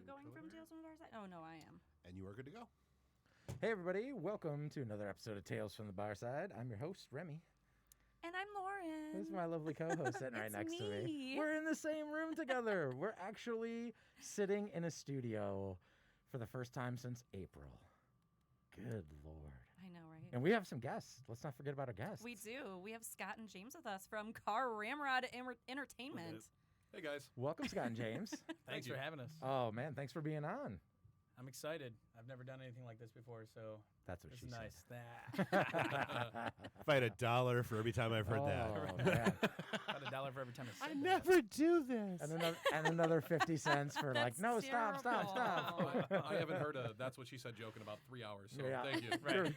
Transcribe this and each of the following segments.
going from Tales from the Barside? Oh, no, I am. And you are good to go. Hey, everybody. Welcome to another episode of Tales from the Barside. I'm your host, Remy. And I'm Lauren. This is my lovely co-host sitting right next to me. We're in the same room together. We're actually sitting in a studio for the first time since April. Good Lord. I know, right? And we have some guests. Let's not forget about our guests. We do. We have Scott and James with us from Car Ramrod Entertainment. Hey, guys. Welcome, Scott and James. Thanks for having us. Oh, man. Thanks for being on. I'm excited. I've never done anything like this before, so That's what this she is said. nice. If I had $1 for every time I've heard that. Oh, man. About $1 for every time I I said never do this. And another 50 cents for like, That's no, stop. terrible. I haven't heard a That's What She Said joke in about 3 hours, so Yeah. thank you.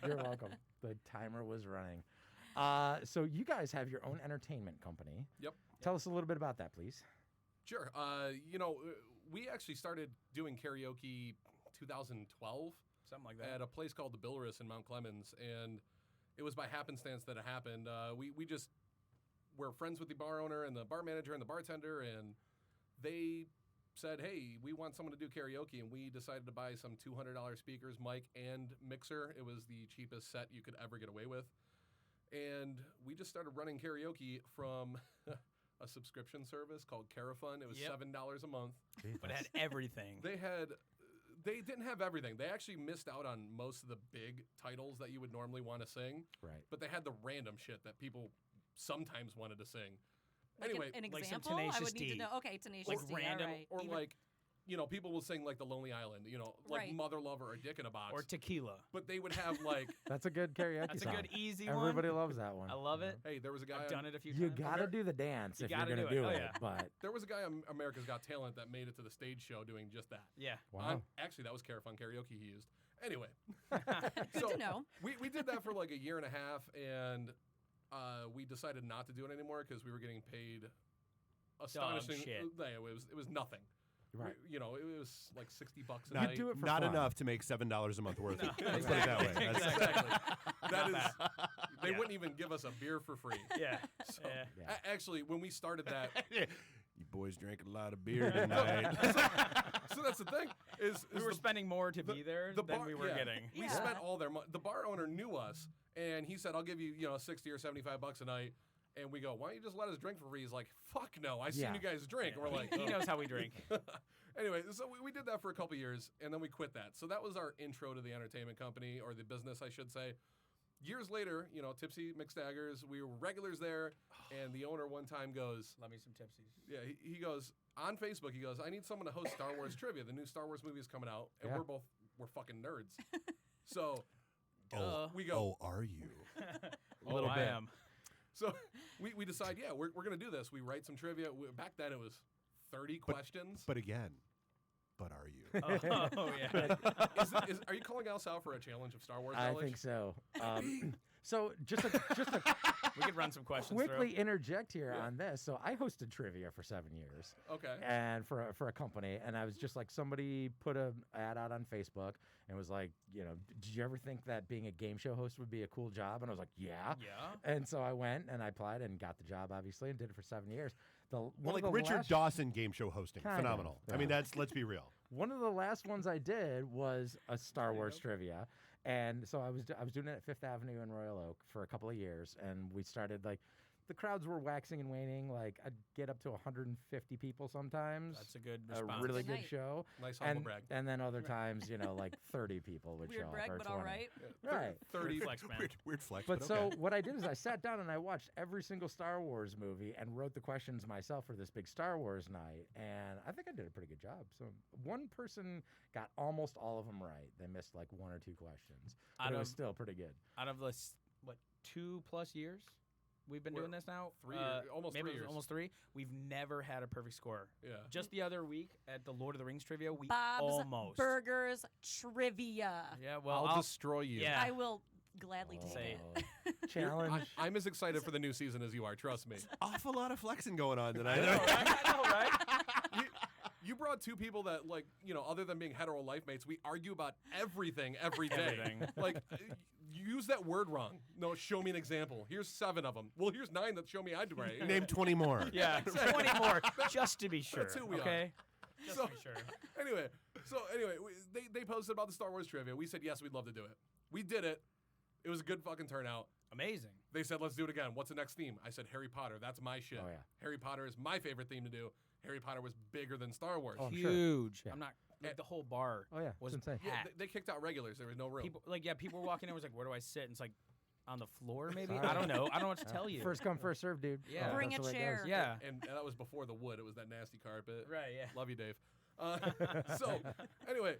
You're welcome. The timer was running. So you guys have your own entertainment company. Yep. Tell us a little bit about that, please. Sure. We actually started doing karaoke 2012 something like that. at a place called the Billerus in Mount Clemens, and it was by happenstance that it happened. We just were friends with the bar owner and the bar manager and the bartender, and they said, hey, we want someone to do karaoke, and we decided to buy some $200 speakers, mic, and mixer. It was the cheapest set you could ever get away with. And we just started running karaoke from a subscription service called Carafun. It was Yep. $7 a month. But it had everything. They didn't have everything. They actually missed out on most of the big titles that you would normally want to sing. Right. But they had the random shit that people sometimes wanted to sing. Like Anyway, an like some example? I Tenacious would need to D. know. Okay, Tenacious Like D. random all right. or Even- like, people will sing like The Lonely Island, like Right. Mother Lover or Dick in a Box. Or tequila. But they would have like, That's a good karaoke That's a song. good, easy Everybody one. loves that one. I love it. hey, there was a guy. I've done it a few You times. got to do the dance You if you're gotta going to do do it. it. Oh, yeah. But There was a guy on America's Got Talent that made it to the stage show doing just that. Yeah. wow. Actually, that was Carafun Karaoke he used. Anyway. Good to know. We did that for like a year and a half, and we decided not to do it anymore because we were getting paid astonishing. shit. It was nothing. Right. It was like $60 a Not, night. do it for not fun. enough to make $7 a month worth of it. Let's put it that way. That's- Exactly. That is. They wouldn't even give us a beer for free. Yeah. So, Yeah. actually, when we started that, You boys drank a lot of beer tonight. so that's the thing is We were spending more to be there than we were getting. We Yeah. spent all their money. The bar owner knew us, and he said, "I'll give you, $60 or $75 a night." And we go, "Why don't you just let us drink for free?" He's like, "Fuck no, I seen Yeah. you guys drink." And we're like, He "Oh." knows how we drink. Anyway, so we did that for a couple years, and then we quit that. So that was our intro to the entertainment company, or the business, I should say. Years later, Tipsy McStaggers, we were regulars there, and the owner one time goes, Love me some tipsies. yeah, he goes, on Facebook, he goes, I need someone to host Star Wars trivia. The new Star Wars movie is coming out, and Yeah. we're fucking nerds. So we Oh, go, are you? A little bit. I am. so we decide, yeah, we're going to do this. We write some trivia. Back then it was 30 questions. But again, but are you? Oh, yeah. Are you calling us out for a challenge of Star Wars I knowledge? think so. So just a We could run some questions quickly through. interject here on this. So I hosted trivia for 7 years. Okay. And for a company, and I was just like, somebody put an ad out on Facebook and was like, did you ever think that being a game show host would be a cool job? And I was like, yeah. Yeah. And so I went and I applied and got the job, obviously, and did it for 7 years. Well, like Richard Dawson game show hosting. Kind of, Phenomenal. yeah. I mean, let's be real. One of the last ones I did was a Star Wars trivia, and so I was doing it at Fifth Avenue in Royal Oak for a couple of years, and we started the crowds were waxing and waning. Like I'd get up to 150 people sometimes. That's a good A response. really Good good night. show. Nice humble and, brag. And then other times, like 30 people would show Weird up. brag, or but all 20. right. Right. 30 Flex, man. Weird flex. But okay. so what I did is I sat down and I watched every single Star Wars movie and wrote the questions myself for this big Star Wars night. And I think I did a pretty good job. So one person got almost all of them right. They missed like one or two questions. But Out it was of- still pretty good. Out of the, 2+ years we've been doing this now? 3 years, almost maybe 3 years. Almost 3. We've never had a perfect score. Yeah. Just the other week at the Lord of the Rings trivia, we Bob's almost. Burgers Trivia. Yeah, well, I'll destroy you. Yeah. I will gladly take Say it. Challenge. I'm as excited for the new season as you are. Trust me. Awful lot of flexing going on tonight. I know, right? You brought two people that, other than being hetero life mates, we argue about everything every day. Everything. You use that word wrong. No, show me an example. Here's 7 of them. Well, here's 9 that show me I'd right. Name 20 more. Yeah, 20 more, just to be sure. That's who we okay? Just So- to be sure. anyway, they posted about the Star Wars trivia. We said yes, we'd love to do it. We did it. It was a good fucking turnout. Amazing. They said let's do it again. What's the next theme? I said Harry Potter. That's my shit. Oh, yeah. Harry Potter is my favorite theme to do. Harry Potter was bigger than Star Wars. Oh, I'm sure. Huge. Yeah. I'm not. Like, the whole bar. Oh yeah, Was it's insane. Yeah, packed. they kicked out regulars. There was no room. People were walking in. Was like, where do I sit? And it's like, on the floor maybe. Sorry. I don't know. I don't know what to tell you. First come, first serve, dude. Yeah. Bring that's a the way it chair. goes. Yeah. and that was before the wood. It was that nasty carpet. Right. Yeah. Love you, Dave. So anyway,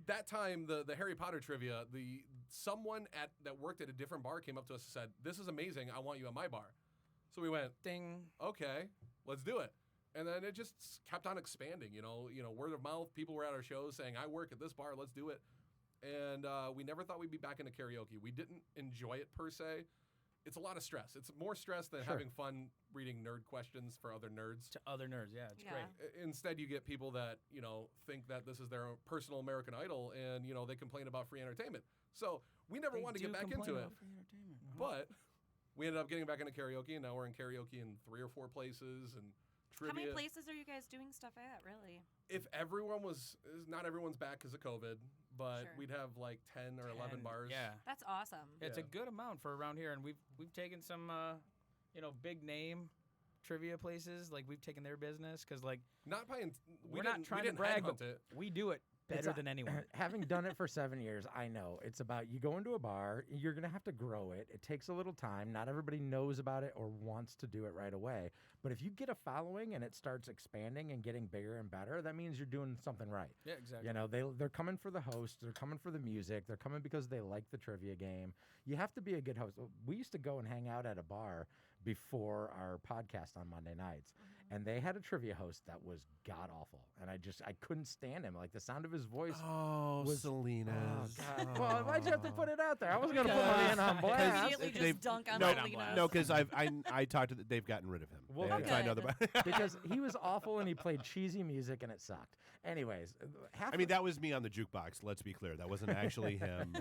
that time the Harry Potter trivia, someone that worked at a different bar came up to us and said, "This is amazing. I want you at my bar." So we went, Ding. "Okay, let's do it." And then it just kept on expanding. You know, word of mouth. People were at our shows saying, "I work at this bar. Let's do it." And we never thought we'd be back into karaoke. We didn't enjoy it per se. It's a lot of stress. It's more stress than Sure. having fun reading nerd questions for other nerds. To other nerds. Yeah. It's Yeah. great. Instead, you get people that think that this is their own personal American Idol, and they complain about free entertainment. So we never They wanted to do get back complain into it, about free entertainment. but we ended up getting back into karaoke, and now we're in karaoke in 3 or 4 places and trivia. How many places are you guys doing stuff at, really? If everyone not everyone's back because of COVID, but Sure. we'd have like 10 or 11 bars. Yeah. That's awesome. It's a Yeah. good amount for around here, and we've taken some big name trivia places. Like we've taken their business because like Not by we're not trying to brag, but it. we do it better It's than anyone. Having done it for 7 years, I know it's about you go into a bar, you're going to have to grow it. It takes a little time. Not everybody knows about it or wants to do it right away. But if you get a following and it starts expanding and getting bigger and better, that means you're doing something right. Yeah, exactly. You know, they're coming for the host, they're coming for the music, they're coming because they like the trivia game. You have to be a good host. We used to go and hang out at a bar before our podcast on Monday nights. And they had a trivia host that was god awful, and I couldn't stand him. Like the sound of his voice. Oh, was- Selena's. Oh, God. Well, why'd you have to put it out there? I was gonna put my in on blast. Immediately They've- just dunk on no, Selena's. No, because I talked to they've gotten rid of him. Well, They- I know good. Because he was awful and he played cheesy music and it sucked. Anyways, I mean, that was me on the jukebox. Let's be clear, that wasn't actually him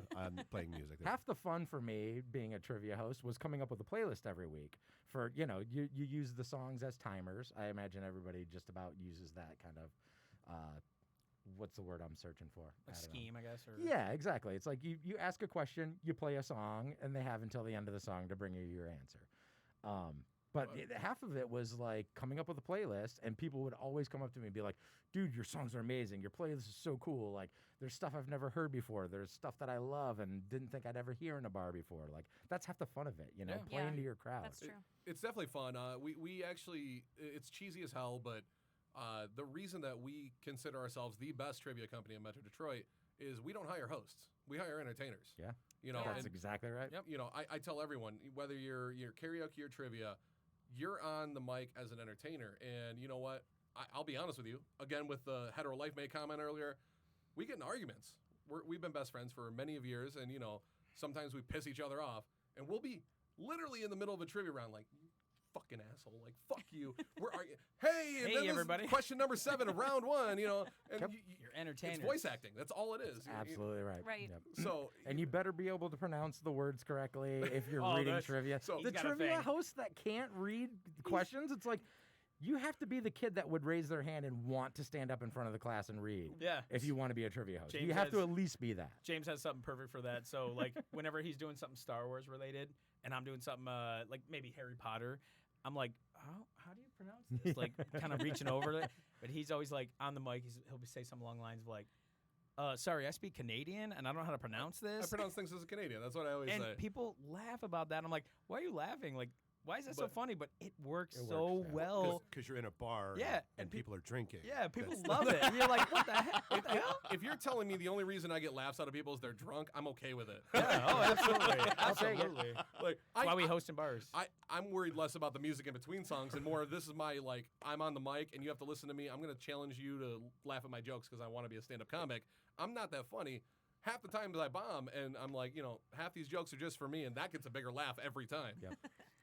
playing music. half the fun for me being a trivia host was coming up with a playlist every week. For you use the songs as timers. I imagine everybody just about uses that kind of. What's the word I'm searching for? A I don't know. scheme, I guess. Or Yeah, exactly. It's like you ask a question, you play a song, and they have until the end of the song to bring you your answer. But half of it was like coming up with a playlist, and people would always come up to me and be like, "Dude, your songs are amazing. Your playlist is so cool. Like, there's stuff I've never heard before. There's stuff that I love and didn't think I'd ever hear in a bar before." Like, that's half the fun of it, Yeah. playing Yeah, to your crowd. That's true. It's definitely fun. We actually, it's cheesy as hell, but the reason that we consider ourselves the best trivia company in Metro Detroit is we don't hire hosts. We hire entertainers. Yeah. Yeah. That's and, exactly right. Yep. I tell everyone, whether you're karaoke or trivia, you're on the mic as an entertainer. And you know what? I'll be honest with you. Again, with the hetero life mate comment earlier, we get in arguments. We've been best friends for many of years, and sometimes we piss each other off, and we'll be literally in the middle of a trivia round, like, "You fucking asshole, like fuck you." We're arguing. Hey, and Hey, then this is everybody. question number 7 of round 1. And Yep. you're entertainers. it's voice acting. That's all it is. Absolutely right. Right. Yep. So And you better be able to pronounce the words correctly if you're Oh, reading that's- trivia. so- The He's got a trivia thing. host that can't read questions, it's like you have to be the kid that would raise their hand and want to stand up in front of the class and read. Yeah. If you want to be a trivia host, James you have to has- at least be that. James has something perfect for that. So like whenever he's doing something Star Wars related, and I'm doing something like maybe Harry Potter, I'm like, how do you pronounce this? Like kind of reaching over it. But he's always like on the mic. He'll say something along the lines of like, "Sorry, I speak Canadian and I don't know how to pronounce I this." pronounce things as a Canadian. That's what I always And say. people laugh about that. I'm like, why are you laughing? Like, why is that so But- funny? But it works It so works, yeah. well. Because you're in a bar Yeah, and and peop- people are drinking. Yeah, people That's- love it. And you're like, what the heck? What the hell? If you're telling me the only reason I get laughs out of people is they're drunk, I'm okay with it. Yeah, oh, absolutely. I'll take it. Absolutely. Like That's why we host in bars. I'm worried less about the music in between songs and more of this is my, like, I'm on the mic and you have to listen to me. I'm going to challenge you to laugh at my jokes because I want to be a stand-up comic. I'm not that funny. Half the times I bomb and I'm like, half these jokes are just for me and that gets a bigger laugh every time. Yep.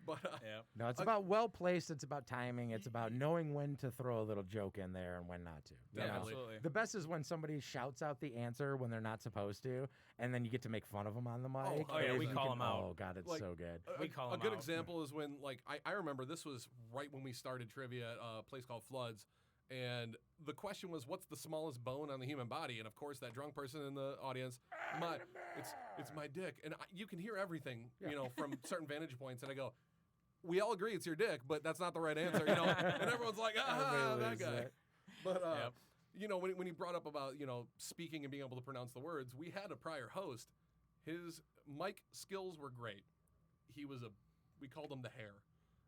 But yeah. No, it's about well placed. It's about timing. It's about knowing when to throw a little joke in there and when not to. You Yeah, know? absolutely. The best is when somebody shouts out the answer when they're not supposed to, and then you get to make fun of them on the mic. oh, yeah, and we you call can- 'em out. Oh God, it's Like, so good. We call a 'em good out. example is when, like, I remember this was right when we started trivia at a place called Floods, And the question was, what's the smallest bone on the human body? And of course, that drunk person in the audience, it's my dick. And you can hear everything, from certain vantage points. And I go, we all agree it's your dick, but that's not the right answer, And everyone's like, that guy. It. But when he brought up about speaking and being able to pronounce the words, we had a prior host. His mic skills were great. We called him the hair.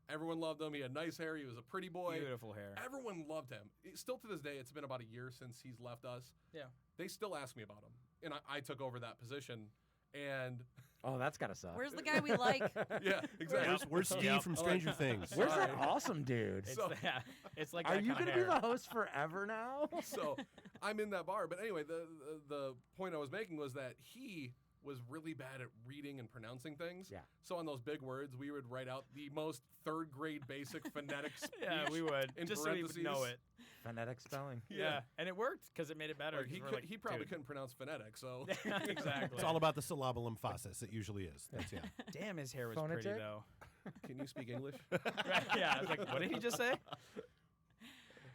Everyone loved him. He had nice hair. He was a pretty boy. Beautiful hair. Everyone loved him. Still to this day, it's been about a year since he's left us. Yeah. They still ask me about him. And I took over that position. And Oh, that's gotta suck. Where's the guy we like? yeah, exactly. Where's Steve from Stranger Things? Where's that awesome dude? It's like Are that you kinda gonna be hair. the host forever now? So I'm in that bar. But anyway, the point I was making was that he was really bad at reading and pronouncing things. Yeah. So on those big words, we would write out the most third grade basic phonetic speech. Yeah, we would. In Just so he would parentheses. know it. Phonetic spelling. Yeah. And it worked because it made it better. Like, 'cause he we're probably dude. couldn't pronounce phonetic, so Exactly. It's all about the syllable emphasis. It usually is. That's yeah. Damn, his hair was pretty Phonetic? though. can you speak English? Right, yeah, I was like, what did he just say?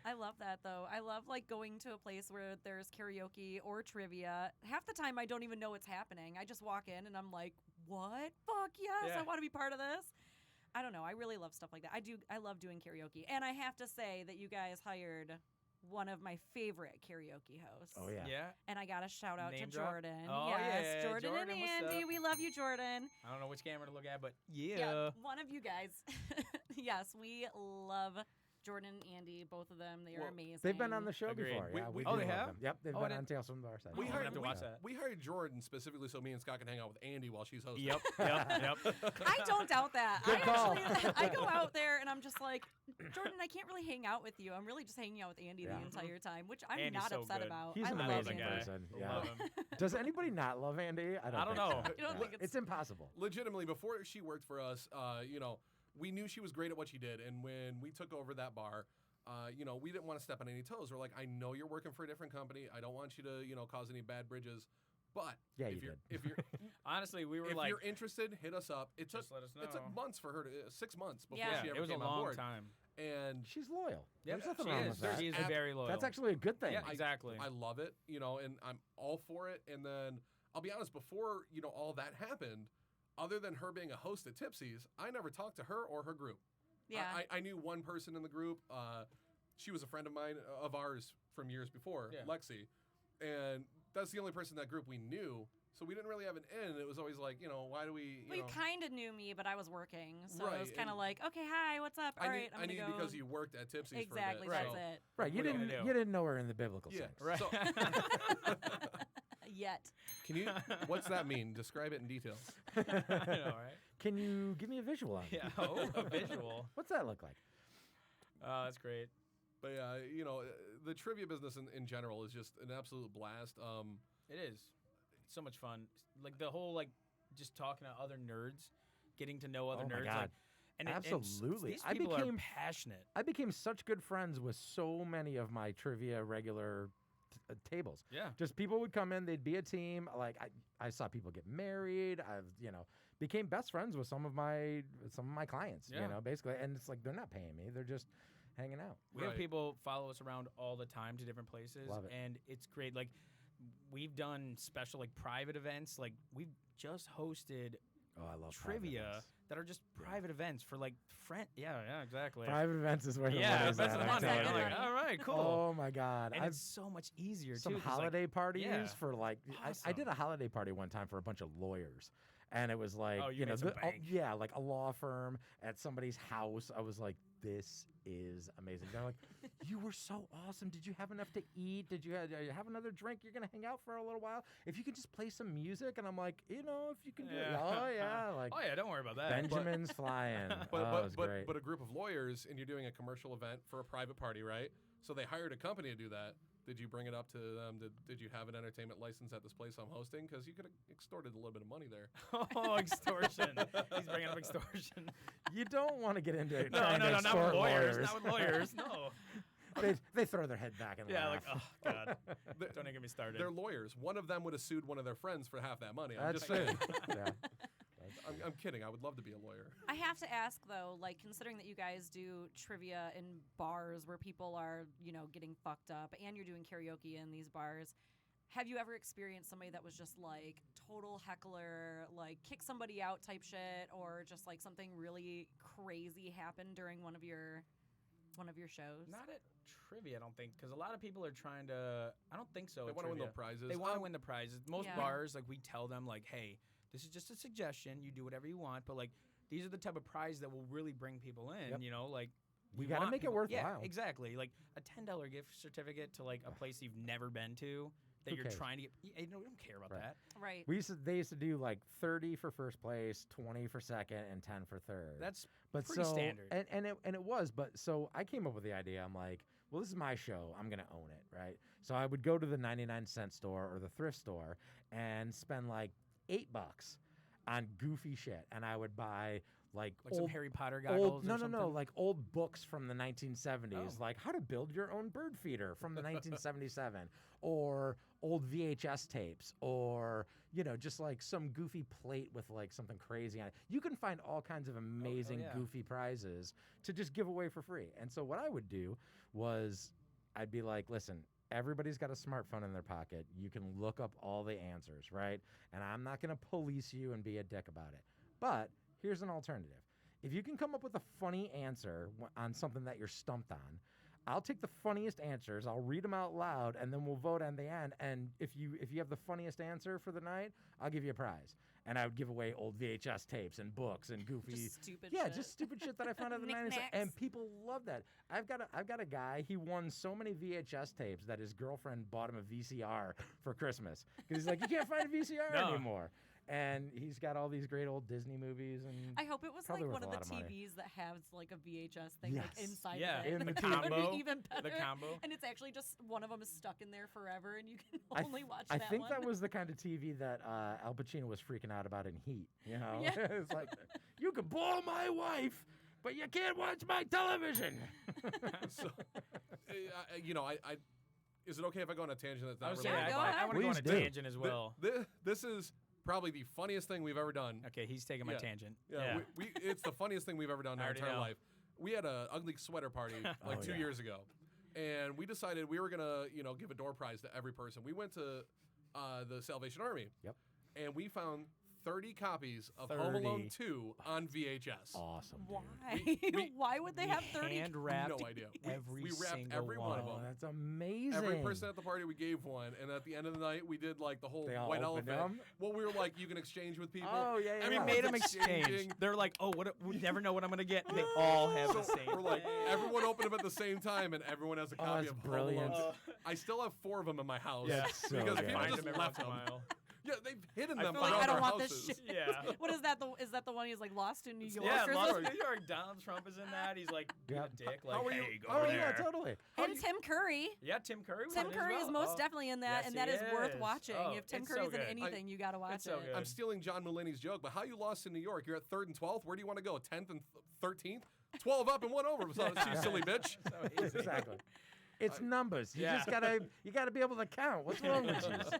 I love that though. I love going to a place where there's karaoke or trivia. Half the time I don't even know what's happening. I just walk in and I'm like, "What? Fuck yes, Yeah. I want to be part of this." I don't know. I really love stuff like that. I love doing karaoke. And I have to say that you guys hired one of my favorite karaoke hosts. Oh yeah. Yeah. And I got a shout out Name to drop? Jordan. Oh, yes, yeah, Jordan, Jordan, and what's Andy. up? We love you, Jordan. I don't know which camera to look at, but yeah. One of you guys. Yes, we love Jordan and Andy, both of them. They are Well, amazing. They've been on the show Agreed. before. Yeah, we oh, do they love have? them. Yep, they've Oh, I been on didn't- Tales from the Barside. We I'm gonna hired have to watch that. We hired Jordan specifically so me and Scott can hang out with Andy while she's hosting. Yep. I don't doubt that. Good call. I go out there and I'm just like, Jordan, I can't really hang out with you. I'm really just hanging out with Andy Yeah. the entire time, which I'm Andy's not so upset good. about. He's I an love amazing Andy. person. Love Yeah. him. Does anybody not love Andy? I don't don't think know. so. You don't think It's impossible. Legitimately, before she worked for us, we knew she was great at what she did. And when we took over that bar, we didn't want to step on any toes. We're like, I know you're working for a different company. I don't want you to, cause any bad bridges. But Yeah, if you you're, did. if you're Honestly, we were if like, you're interested, hit us up. It took just let us know. it took months for her to 6 months before Yeah. she ever it was a came on long board. time. And She's loyal. Yep, There's nothing she wrong is. with that. She is Ab- very loyal. That's actually a good thing. Yeah, exactly. I love it, and I'm all for it. And then I'll be honest, before all that happened, other than her being a host at Tipsy's, I never talked to her or her group. Yeah. I knew one person in the group. She was a friend of ours from years before, Yeah. Lexi, and that's the only person in that group we knew. So we didn't really have an in. It was always like, why do we? Well, you kind of knew me, but I was working, so it was Right, kind of and like, okay, hi, what's up? All right, I I'm knew gonna go. because you worked at Tipsy's Exactly, for a bit. that's so. it. Right, you What are you didn't gonna do? you didn't know her in the biblical Yeah, sense. Right. So, Yet. can you? What's that mean? Describe it in detail. I know, right? Can you give me a visual on it? Yeah. Oh, a visual. What's that look like? That's great. But yeah, the trivia business in general is just an absolute blast. It is. It's so much fun. Like the whole just talking to other nerds, getting to know other Oh my nerds. God. And Absolutely. these I people became- are passionate. I became such good friends with so many of my trivia regular tables. Yeah. Just people would come in, they'd be a team. Like I saw people get married. I've became best friends with some of my clients. Yeah. Basically, and it's like they're not paying me; they're just hanging out. We have Right. people follow us around all the time to different places, Love it. and it's great. Like we've done special private events. Like we've just hosted Oh, I love private trivia events. that are just private events for friend. Yeah, exactly. Private events is where the Yeah, money's that's at, the I'm money. telling I'm you. like, all right, cool. Oh my God! and I've it's so much easier some too. 'cause, holiday parties yeah. for I did a holiday party one time for a bunch of lawyers, and it was like Oh, you made some bank. yeah, like a law firm at somebody's house. I was like, this is amazing. They're like, you were so awesome. Did you have enough to eat? Did you have another drink? You're gonna hang out for a little while. If you could just play some music, and I'm like, if you can do it. Yeah. Oh yeah, like Oh yeah, don't worry about that. Benjamin's flying. But oh, it was great. but a group of lawyers, and you're doing a commercial event for a private party, right? So they hired a company to do that. Did you bring it up to them? Did you have an entertainment license at this place I'm hosting? Because you could have extorted a little bit of money there. Oh, extortion. He's bringing up extortion. You don't want to get into it. No, trying to not extort with lawyers. lawyers. Not with lawyers. No. they throw their head back and Yeah, laugh. like, oh god, They're- don't even get me started. They're lawyers. One of them would have sued one of their friends for half that money. I'm That's just saying. true. Yeah. I'm kidding. I would love to be a lawyer. I have to ask though, like considering that you guys do trivia in bars where people are, getting fucked up, and you're doing karaoke in these bars, have you ever experienced somebody that was just like total heckler, like kick somebody out type shit, or just like something really crazy happened during one of your shows? Not at trivia, I don't think, because a lot of people are trying to. I don't think so. They want to win the prizes. They want to win the prizes. Most Yeah. bars, like we tell them, like, hey, this is just a suggestion. You do whatever you want, but like these are the type of prize that will really bring people in. Yep. Like We you gotta want make it people- worthwhile. Yeah, exactly. Like a $10 gift certificate to like a place you've never been to that Who you're cares? trying to get. We don't care about Right. that. Right. They used to do like 30 for first place, 20 for second, and 10 for third. That's but pretty standard. And it was, but so I came up with the idea. I'm like, well, this is my show. I'm gonna own it, right? So I would go to the 99-cent store or the thrift store and spend like $8 on goofy shit, and I would buy like some old Harry Potter goggles. no, or something. like old books from the 1970s, Oh. like how to build your own bird feeder from the 1977, or old VHS tapes, or just like some goofy plate with like something crazy on it. You can find all kinds of amazing yeah. goofy prizes to just give away for free. And so what I would do was I'd be like, listen, everybody's got a smartphone in their pocket. You can look up all the answers, right? And I'm not going to police you and be a dick about it. But here's an alternative. If you can come up with a funny answer on something that you're stumped on, I'll take the funniest answers, I'll read them out loud, and then we'll vote on the end. And if you have the funniest answer for the night, I'll give you a prize. And I would give away old VHS tapes and books and goofy, Just stupid yeah, shit. just stupid shit that I found out in the 90s, Knickknacks. and people love that. I've got a guy. He won so many VHS tapes that his girlfriend bought him a VCR for Christmas because he's like, you can't find a VCR No. anymore. And he's got all these great old Disney movies and I hope it was probably like worth one a of the lot of money. TVs that has like a VHS thing like Yes. inside Yeah, of it. in the That would combo. be even better. The combo. And it's actually just one of them is stuck in there forever, and you can I only watch I that think one. that was the kind of TV that Al Pacino was freaking out about in Heat. Yeah. It's like, you can ball my wife, but you can't watch my television. So, I is it okay if I go on a tangent that's I not was related? saying, go I ahead. want to go on a Please do. tangent as well. This is probably the funniest thing we've ever done. Okay, he's taking my Yeah. tangent. Yeah, it's the funniest thing we've ever done in I our already entire know. life. We had a ugly sweater party like Oh, 2 yeah. years ago, and we decided we were gonna give a door prize to every person. We went to the Salvation Army. Yep. And we found 30 copies of Home 30. Alone 2 on VHS. Awesome, dude. Why? Why would they have 30? Hand wrapped No idea. every we wrapped single every one of Oh, them. that's amazing. Every person at the party, we gave one, and at the end of the night, we did like the whole They all white opened elephant. them? Well, we were like, you can exchange with people. Oh, yeah, yeah. And we yeah. made them Exchanging. exchange. They're like, oh, what? We never know what I'm gonna get. And they all have the So same. we're like, thing. everyone opened them at the same time, and everyone has a Oh, copy that's of brilliant. Home Alone. I still have 4 of them in my house. Yeah. That's so because good. people Find just them every left once in a them. while. Yeah, they've hidden I them feel around like I don't our want houses. this shit. Yeah. What is that? Is that the one he's like lost in New York? Yeah, or Lost something? in New York. Donald Trump is in that. He's like being Yep. a dick. How Like, are you- hey, go how over are you- there. Yeah, totally. And Tim Curry. Yeah, Tim Curry. Was Tim in it as Curry is well. most Oh. definitely in that, Yes, and he that is worth is. watching. Oh, If Tim it's so Curry's in good. anything, you gotta watch It's so it. good. I'm stealing John Mulaney's joke, but how you lost in New York? You're at 3rd and 12th. Where do you want to go? 10th and 13th? 12 up and 1 over. So, you silly bitch. So easy. Exactly. It's numbers. You Yeah. just gotta be able to count. What's wrong with you?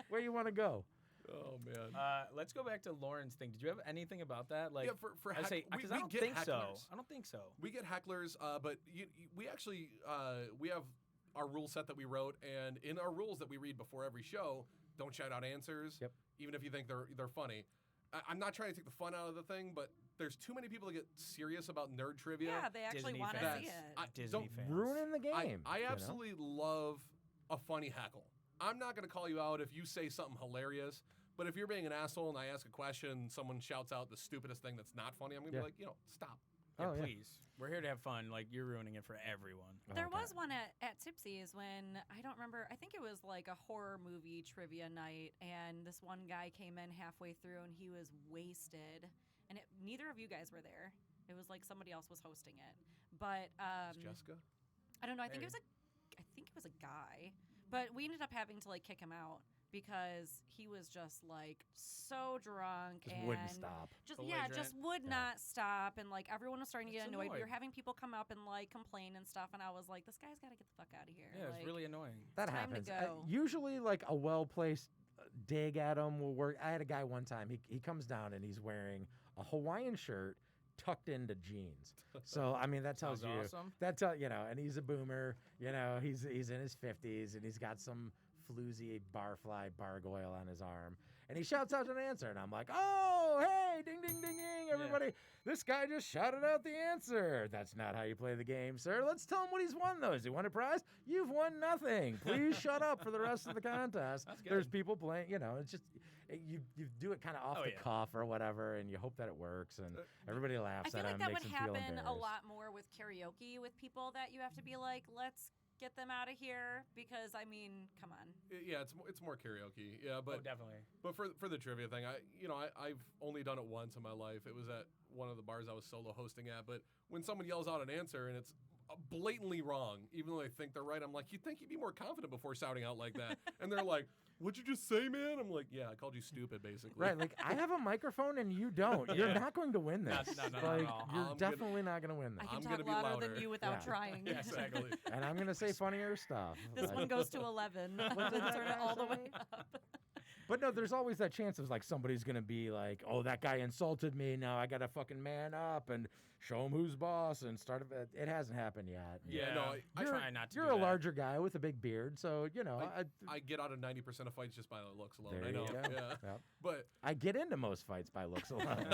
Where you want to go? Oh man. Let's go back to Lauren's thing. Did you have anything about that? Like, yeah, for I say we because I don't get think so. hecklers. I don't think so. We get hecklers, but we actually we have our rule set that we wrote, and in our rules that we read before every show, don't shout out answers, Yep. even if you think they're funny. I'm not trying to take the fun out of the thing, but there's too many people that get serious about nerd trivia. Yeah, they actually Disney want to fans. see it. I Disney don't- fans. Ruining the game. I you know? absolutely love a funny heckle. I'm not going to call you out if you say something hilarious, but if you're being an asshole and I ask a question and someone shouts out the stupidest thing that's not funny, I'm going to Yeah. be like, stop. Yeah, Oh, yeah. please. We're here to have fun. Like, you're ruining it for everyone. There Okay. was one at Tipsy's when, I don't remember, I think it was like a horror movie trivia night, and this one guy came in halfway through and he was wasted, and neither of you guys were there. It was like somebody else was hosting it. But Is Jessica? I don't know, I think Maybe. it was a guy. But we ended up having to like kick him out because he was just like so drunk Just and wouldn't stop. just Belligerent. would Yeah. not stop, and like everyone was starting to get It's annoyed. We were annoying. having people come up and like complain and stuff, and I was like, this guy's got to get the fuck out of here. Yeah, like, it's really annoying. That time to happens. go. Usually, like a well-placed dig at them will work. I had a guy one time. He comes down and he's wearing a Hawaiian shirt tucked into jeans. So I mean that tells Sounds you awesome. and he's a boomer. He's in his 50s and he's got some floozy barfly gargoyle on his arm. And he shouts out an answer, and I'm like, "Oh, hey, ding, ding, ding, ding, everybody! This guy just shouted out the answer. That's not how you play the game, sir. Let's tell him what he's won, though. Has he won a prize? You've won nothing. Please shut up for the rest of the contest." That's good. There's people playing. It's just you do it kind of off the cuff or whatever, and you hope that it works, and everybody laughs I at feel him, like that makes would him feel happen a embarrassed. lot more with karaoke with people that you have to be like, let's get them out of here because I mean, come on. Yeah, it's more karaoke. Yeah, but Definitely. But for the trivia thing, I've only done it once in my life. It was at one of the bars I was solo hosting at. But when someone yells out an answer and it's blatantly wrong, even though they think they're right, I'm like, you'd think you'd be more confident before shouting out like that. And they're like, "What'd you just say, man?" I'm like, "Yeah, I called you stupid, basically." Right, like I have a microphone and you don't. You're not going to win this. No, not like at all. you're I'm definitely not going to win I this. can I'm talk gonna be louder louder. than you without Yeah. trying. Yeah, exactly. And I'm going to say funnier stuff. This Like- one goes to 11. What did that Turn it guy all the way say? up. But no, there's always that chance of like somebody's gonna be like, "Oh, that guy insulted me. Now I gotta fucking man up and show him who's boss." And start. It hasn't happened yet. Yeah, no, I You're, try not to You're do a that. larger guy with a big beard, so I get out of 90% of fights just by the looks alone. There I know. you go. Yeah. Yep. But I get into most fights by looks alone.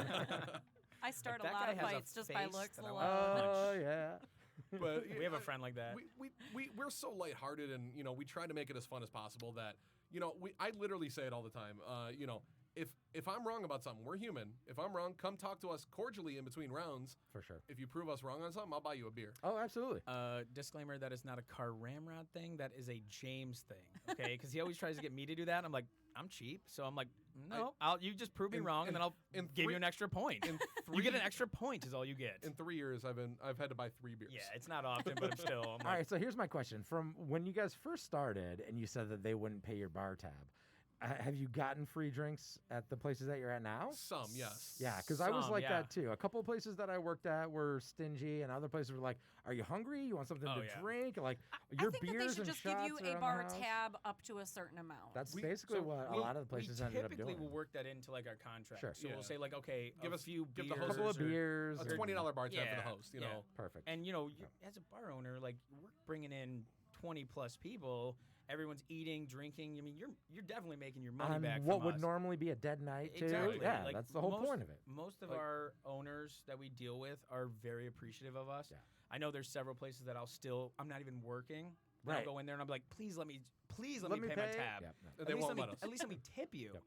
I start a That lot guy of has a fights just by face looks that I alone. wanna Oh yeah. but We have a friend like that. We're so lighthearted, and we try to make it as fun as possible. That I literally say it all the time. If I'm wrong about something, we're human. If I'm wrong, come talk to us cordially in between rounds. For sure. If you prove us wrong on something, I'll buy you a beer. Oh, absolutely. Disclaimer: that is not a car ramrod thing. That is a James thing. Okay, because he always tries to get me to do that. I'm like, I'm cheap, so I'm like, no, you just prove me wrong, and then I'll give you an extra point. You get an extra point, is all you get. In 3 years, I've had to buy 3 beers. Yeah, it's not often, but I'm still. I'm All like, right, so here's my question. From when you guys first started and you said that they wouldn't pay your bar tab, have you gotten free drinks at the places that you're at now? Some, yes. Yeah, because I was Some, like yeah. that too. A couple of places that I worked at were stingy, and other places were like, "Are you hungry? You want something Oh, to yeah. drink?" Like I your think that beers they should and just give shots you are a on the bar house. tab up to a certain amount. That's We- basically so what a we'll- lot of the places ended up typically doing. will work that into like our contract. Sure. So Yeah. we'll say like, okay, Give a us- few give the beers host couple of or- beers, A or- $20 bar tab for Yeah, the host, you yeah. know. Perfect. And as a bar owner, like we're bringing in 20 plus people. Everyone's eating, drinking. I mean, you're definitely making your money on back. what from would us. normally be a dead night too. Exactly. Yeah, Like, that's the whole most- point of it. Most of Like- our owners that we deal with are very appreciative of us. Yeah. I know there's several places that I'm not even working. And Right. I'll go in there and I'll be like, please let me pay my tab. Yep, no. And At they least won't let us. At least let me tip you. Yep.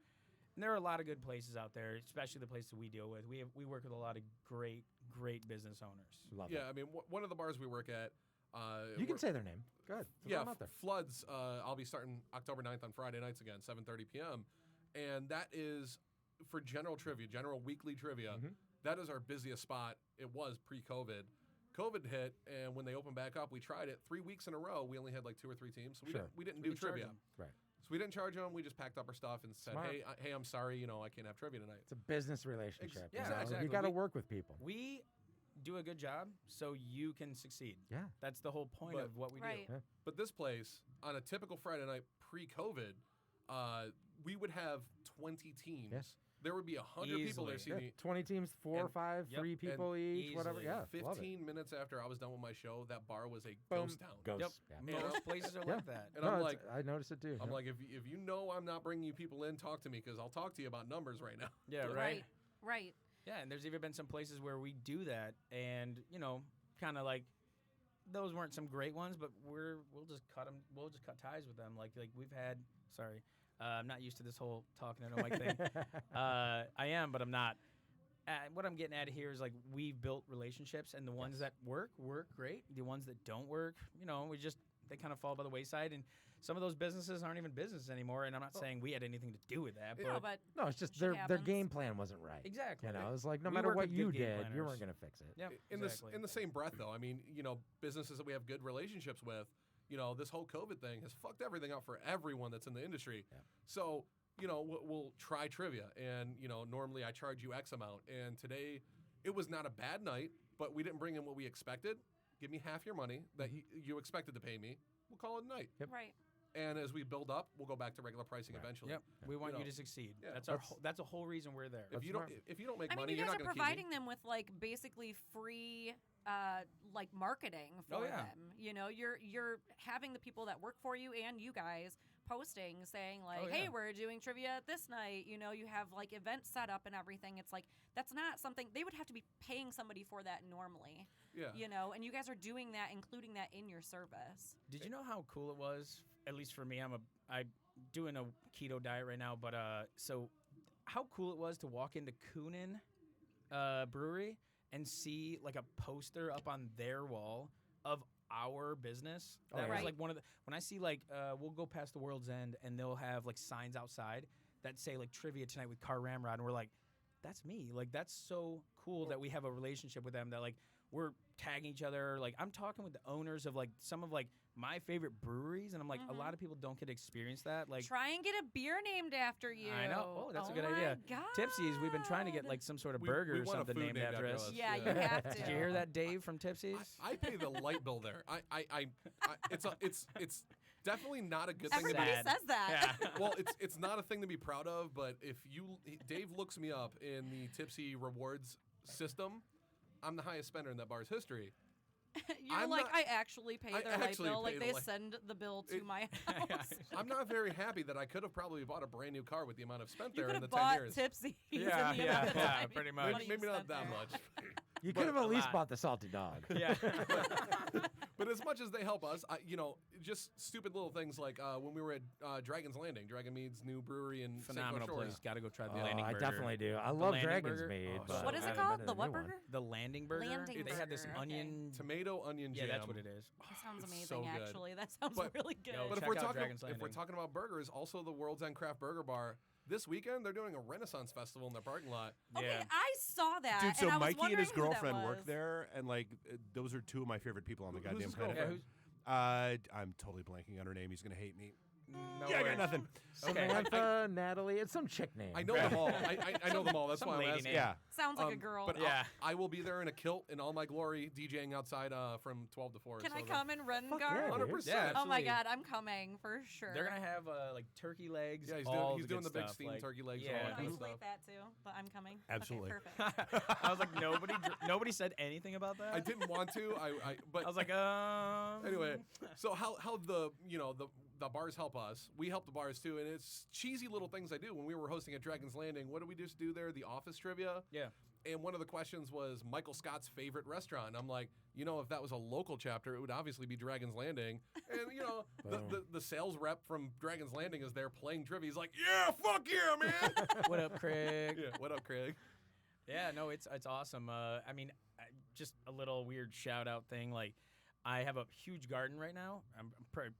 And there are a lot of good places out there, especially the places we deal with. We work with a lot of great business owners. Love Yeah, I mean, one of the bars we work at. it. You can say their name. Go ahead. Throw Yeah, them out there. Floods. I'll be starting October 9th on Friday nights again, 7:30 p.m. And that is for general trivia, general weekly trivia. Mhm. That is our busiest spot. It was pre-COVID. COVID hit, and when they opened back up, we tried it 3 weeks in a row. We only had like 2 or 3 teams, so Sure. we didn't We do could charge trivia. them. Right. So we didn't charge them. We just packed up our stuff and said, Smart. hey, I'm sorry, I can't have trivia tonight. It's a business relationship. yeah, you know? exactly. You got to We- work with people. We do a good job so you can succeed. Yeah. That's the whole point But- of what we Right. do. But this place, on a typical Friday night pre-COVID, we would have 20 teams. Yeah. There would be 100 people there Easily. Yeah, seeing 20 teams, 4 or And- 5, yep, 3 people each, whatever. easily. Yeah, love it. 15 minutes after I was done with my show, that bar was a Boom. ghost town. Ghosts. Yep. Yeah. Most places are Yeah. like that. And No, I'm it's- like, I noticed it too. I'm yeah. like, if you know I'm not bringing you people in, talk to me because I'll talk to you about numbers right now. Yeah, right. Right. Right. Yeah, and there's even been some places where we do that, and kind of like those weren't some great ones, but we'll just cut them. We'll just cut ties with them. Like we've had. Sorry, I'm not used to this whole talking into a mic thing. I am, but I'm not. What I'm getting at here is like we've built relationships, and the ones that work great. The ones that don't work, they kind of fall by the wayside, and some of those businesses aren't even business anymore. And I'm not saying we had anything to do with that, No, but but No, it's just Shit their happens. game plan wasn't right. exactly. You know, it's like no We matter work what with you good game did, you planners. weren't going to fix it. Yeah, In exactly. the same breath, though, I mean, businesses that we have good relationships with, this whole COVID thing has fucked everything up for everyone that's in the industry. Yeah. So, we'll try trivia, and normally I charge you X amount, and today it was not a bad night, but we didn't bring in what we expected. Give me half your money that you expected to pay me. We'll call it a night. Yep. right. and as we build up, we'll go back to regular pricing eventually. Yep. We want You you know. to succeed. Yeah. That's a whole reason we're there. If you don't make I mean, money, you you're guys not are going to keep me. providing them with like basically free like marketing for Oh, yeah. them. You know, you're having the people that work for you and you guys posting saying like, Oh, hey, yeah. we're doing trivia this night. You know, you have like events set up and everything. It's like that's not something they would have to be paying somebody for that normally. Yeah. You know, and you guys are doing that, including that in your service. Did you know how cool it was? At least for me, I'm doing a keto diet right now, but so how cool it was to walk into Coonan Brewery and see like a poster up on their wall of our business. Oh, That yeah. was like one of the when I see like we'll go past the World's End and they'll have like signs outside that say like trivia tonight with Car Ramrod, and we're like, that's me. Like that's so cool that we have a relationship with them that like we're tagging each other. Like I'm talking with the owners of like some of like my favorite breweries, and I'm like, a lot of people don't get to experience that. Like Try and get a beer named after you. I know. Oh, that's a good my idea. God. Tipsy's, we've been trying to get like some sort of We burger or want a something food named named after after us. us. Yeah, Yeah. you have to. Did you hear that, Dave from Tipsy's? I pay the light bill there. It's definitely not a good thing. Everybody Sad. says that. Yeah. Well, it's not a thing to be proud of, but if Dave looks me up in the Tipsy rewards system, I'm the highest spender in that bar's history. You're I'm like, not- I actually pay I their light actually bill. Like pay they the light- send the bill to It- my house. I'm not very happy that I could have probably bought a brand new car with the amount I've spent You there could in the have 10 bought years. Tipsy. Yeah, in the yeah, amount of yeah, time pretty you- much. money you Maybe not spent that there. much. You But could have a at least lot. bought the salty dog. Yeah. But as much as they help us, just stupid little things like when we were at Dragon's Landing, Dragon Mead's new brewery in Phenomenal St. Clair place. Shores. Got to go try the Oh, landing I burger. definitely do. I love landing Dragon's burger? Mead. Oh, but What is I it haven't called? been to The what new one. burger? The landing burger. Landing they had this burger, okay. onion. Tomato onion jam. Yeah, that's what it is. That sounds It's amazing, so good. actually. That sounds But- really good. Yo, But check out Dragon's if we're Landing. talking about burgers, also the World's End Craft Burger Bar this weekend they're doing a Renaissance festival in their parking lot. Okay, Yeah. I saw that. Dude, so and I was Mikey and his wondering who that girlfriend work was. there, and like those are two of my favorite people on the Who's goddamn his planet. girlfriend? I'm totally blanking on her name. He's gonna hate me. No Yeah, I worries. got nothing. Okay. Samantha, Natalie, it's some chick name. I know them all. I know them all. That's Some why I'm lady asking. name. Yeah. Sounds like a girl. But Yeah. I will be there in a kilt in all my glory, DJing outside from 12 to 4. Can I so come in Ren Fuck Guard? yeah, dude. 100%. Yeah, Oh my absolutely. God, I'm coming for sure. They're gonna have like turkey legs. Yeah, all he's the doing good the big stuff, steamed like- turkey legs, all Yeah. that Can I good inflate stuff. that too? But I'm coming. Absolutely. Okay, perfect. I was like, nobody said anything about that. I didn't want to. But I was like, anyway, so how the the bars help us? We help the bars too, and it's cheesy little things I do. When we were hosting at Dragon's Landing, what did we just do there? The office trivia. Yeah. And one of the questions was Michael Scott's favorite restaurant. I'm like, if that was a local chapter, it would obviously be Dragon's Landing. And the sales rep from Dragon's Landing is there playing trivia. He's like, yeah, fuck yeah, man. What up, Craig? Yeah, what up, Craig? Yeah, no, it's awesome. I mean, just a little weird shout out thing. Like, I have a huge garden right now. I'm